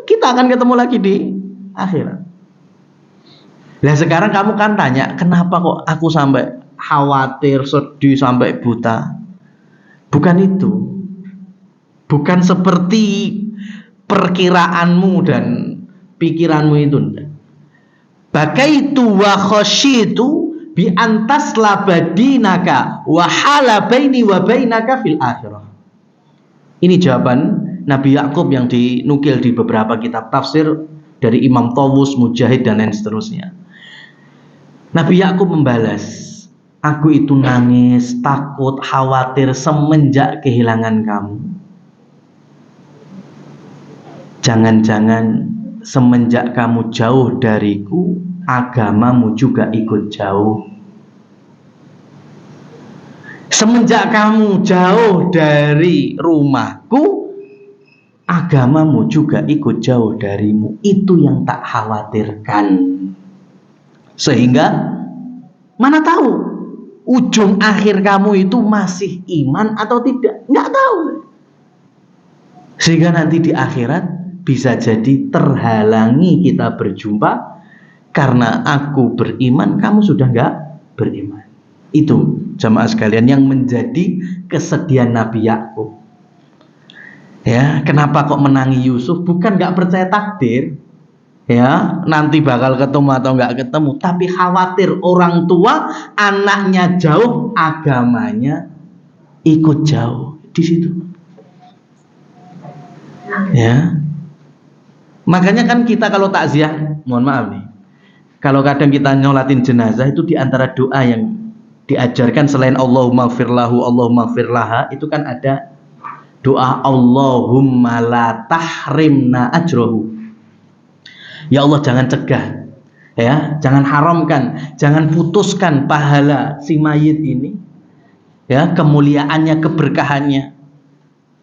kita akan ketemu lagi di akhirat. Nah, sekarang kamu kan tanya, kenapa kok aku sampai khawatir, sedih, sampai buta? Bukan itu. Bukan seperti perkiraanmu dan pikiranmu itu. Bakaitu wa khasyitu bi antas labadinaka wa hala baini wa bainaka fil akhirah. Ini jawaban Nabi Yakub yang dinukil di beberapa kitab tafsir dari Imam Tawus, Mujahid dan lain seterusnya. Nabi Yakub membalas, aku itu nangis, takut, khawatir semenjak kehilangan kamu. Jangan-jangan semenjak kamu jauh dariku, agamamu juga ikut jauh. Semenjak kamu jauh dari rumahku, agamamu juga ikut jauh darimu. Itu yang tak khawatirkan. Sehingga mana tahu ujung akhir kamu itu masih iman atau tidak, nggak tahu. Sehingga nanti di akhirat bisa jadi terhalangi kita berjumpa karena aku beriman, kamu sudah nggak beriman. Itu jamaah sekalian yang menjadi kesedihan Nabi Yakub. Ya, kenapa kok menangi Yusuf? Bukan nggak percaya takdir, ya, nanti bakal ketemu atau nggak ketemu, tapi khawatir orang tua anaknya jauh, agamanya ikut jauh di situ. Ya, makanya kan kita kalau takziah, mohon maaf nih, kalau kadang kita nyolatin jenazah itu diantara doa yang diajarkan selain Allahumma gfirlahu, Allahumma gfirlaha, itu kan ada doa Allahumma la tahrimna ajrohu. Ya Allah, jangan cegah, ya, jangan haramkan, jangan putuskan pahala si mayit ini, ya, kemuliaannya, keberkahannya,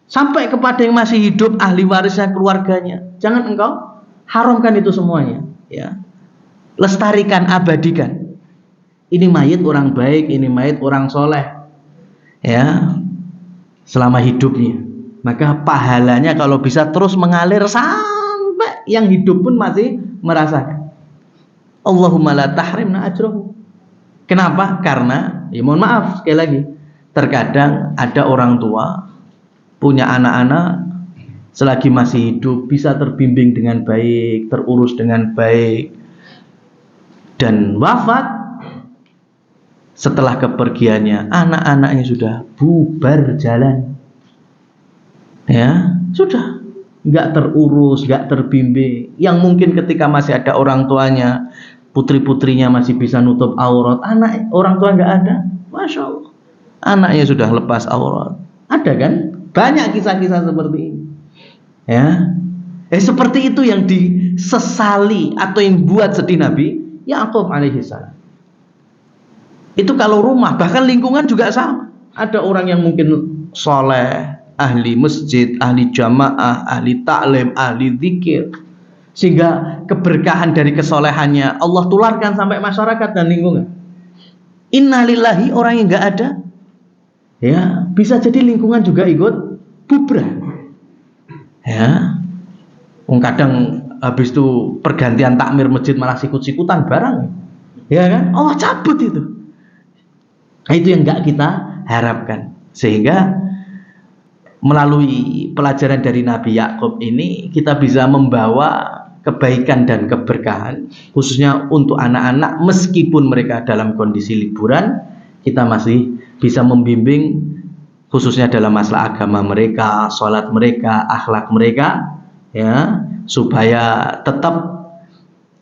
sampai kepada yang masih hidup, ahli warisnya, keluarganya. Jangan engkau haramkan itu semuanya, ya. Lestarikan, abadikan. Ini mayit orang baik, ini mayit orang soleh, ya, selama hidupnya. Maka pahalanya kalau bisa terus mengalir sampai yang hidup pun masih merasakan. Allahumma la tahrimna ajrohu. Kenapa? Karena, ya mohon maaf sekali lagi, terkadang ada orang tua punya anak-anak selagi masih hidup bisa terbimbing dengan baik, terurus dengan baik, dan wafat setelah kepergiannya anak-anaknya sudah bubar jalan, ya, sudah nggak terurus, nggak terbimbing. Yang mungkin ketika masih ada orang tuanya, putri-putrinya masih bisa nutup aurat, anak orang tua nggak ada, masya Allah, anaknya sudah lepas aurat. Ada kan banyak kisah-kisah seperti ini, ya. Seperti itu yang disesali atau yang buat sedih Nabi Yakub alaihissalam. Itu kalau rumah, bahkan lingkungan juga sama. Ada orang yang mungkin soleh, ahli masjid, ahli jamaah, ahli taklim, ahli zikir, sehingga keberkahan dari kesolehannya Allah tularkan sampai masyarakat dan lingkungan. Innalillahi, orang yang nggak ada, ya, bisa jadi lingkungan juga ikut bubrah, ya. Kadang habis itu pergantian takmir masjid malah sikut-sikutan barang, ya kan? Allah cabut itu. Nah, itu yang nggak kita harapkan. Sehingga melalui pelajaran dari Nabi Yakub ini kita bisa membawa kebaikan dan keberkahan, khususnya untuk anak-anak. Meskipun mereka dalam kondisi liburan, kita masih bisa membimbing, khususnya dalam masalah agama mereka, sholat mereka, akhlak mereka, ya, supaya tetap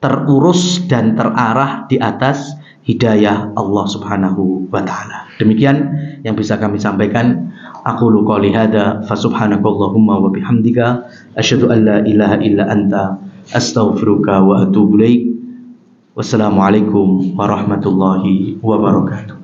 terurus dan terarah di atas hidayah Allah Subhanahu wa taala. Demikian yang bisa kami sampaikan. Aqulu qouli hadza fa subhanakallahumma wa bihamdika asyhadu an la ilaha illa anta astaghfiruka wa atubu ilaik. Wassalamualaikum warahmatullahi wabarakatuh.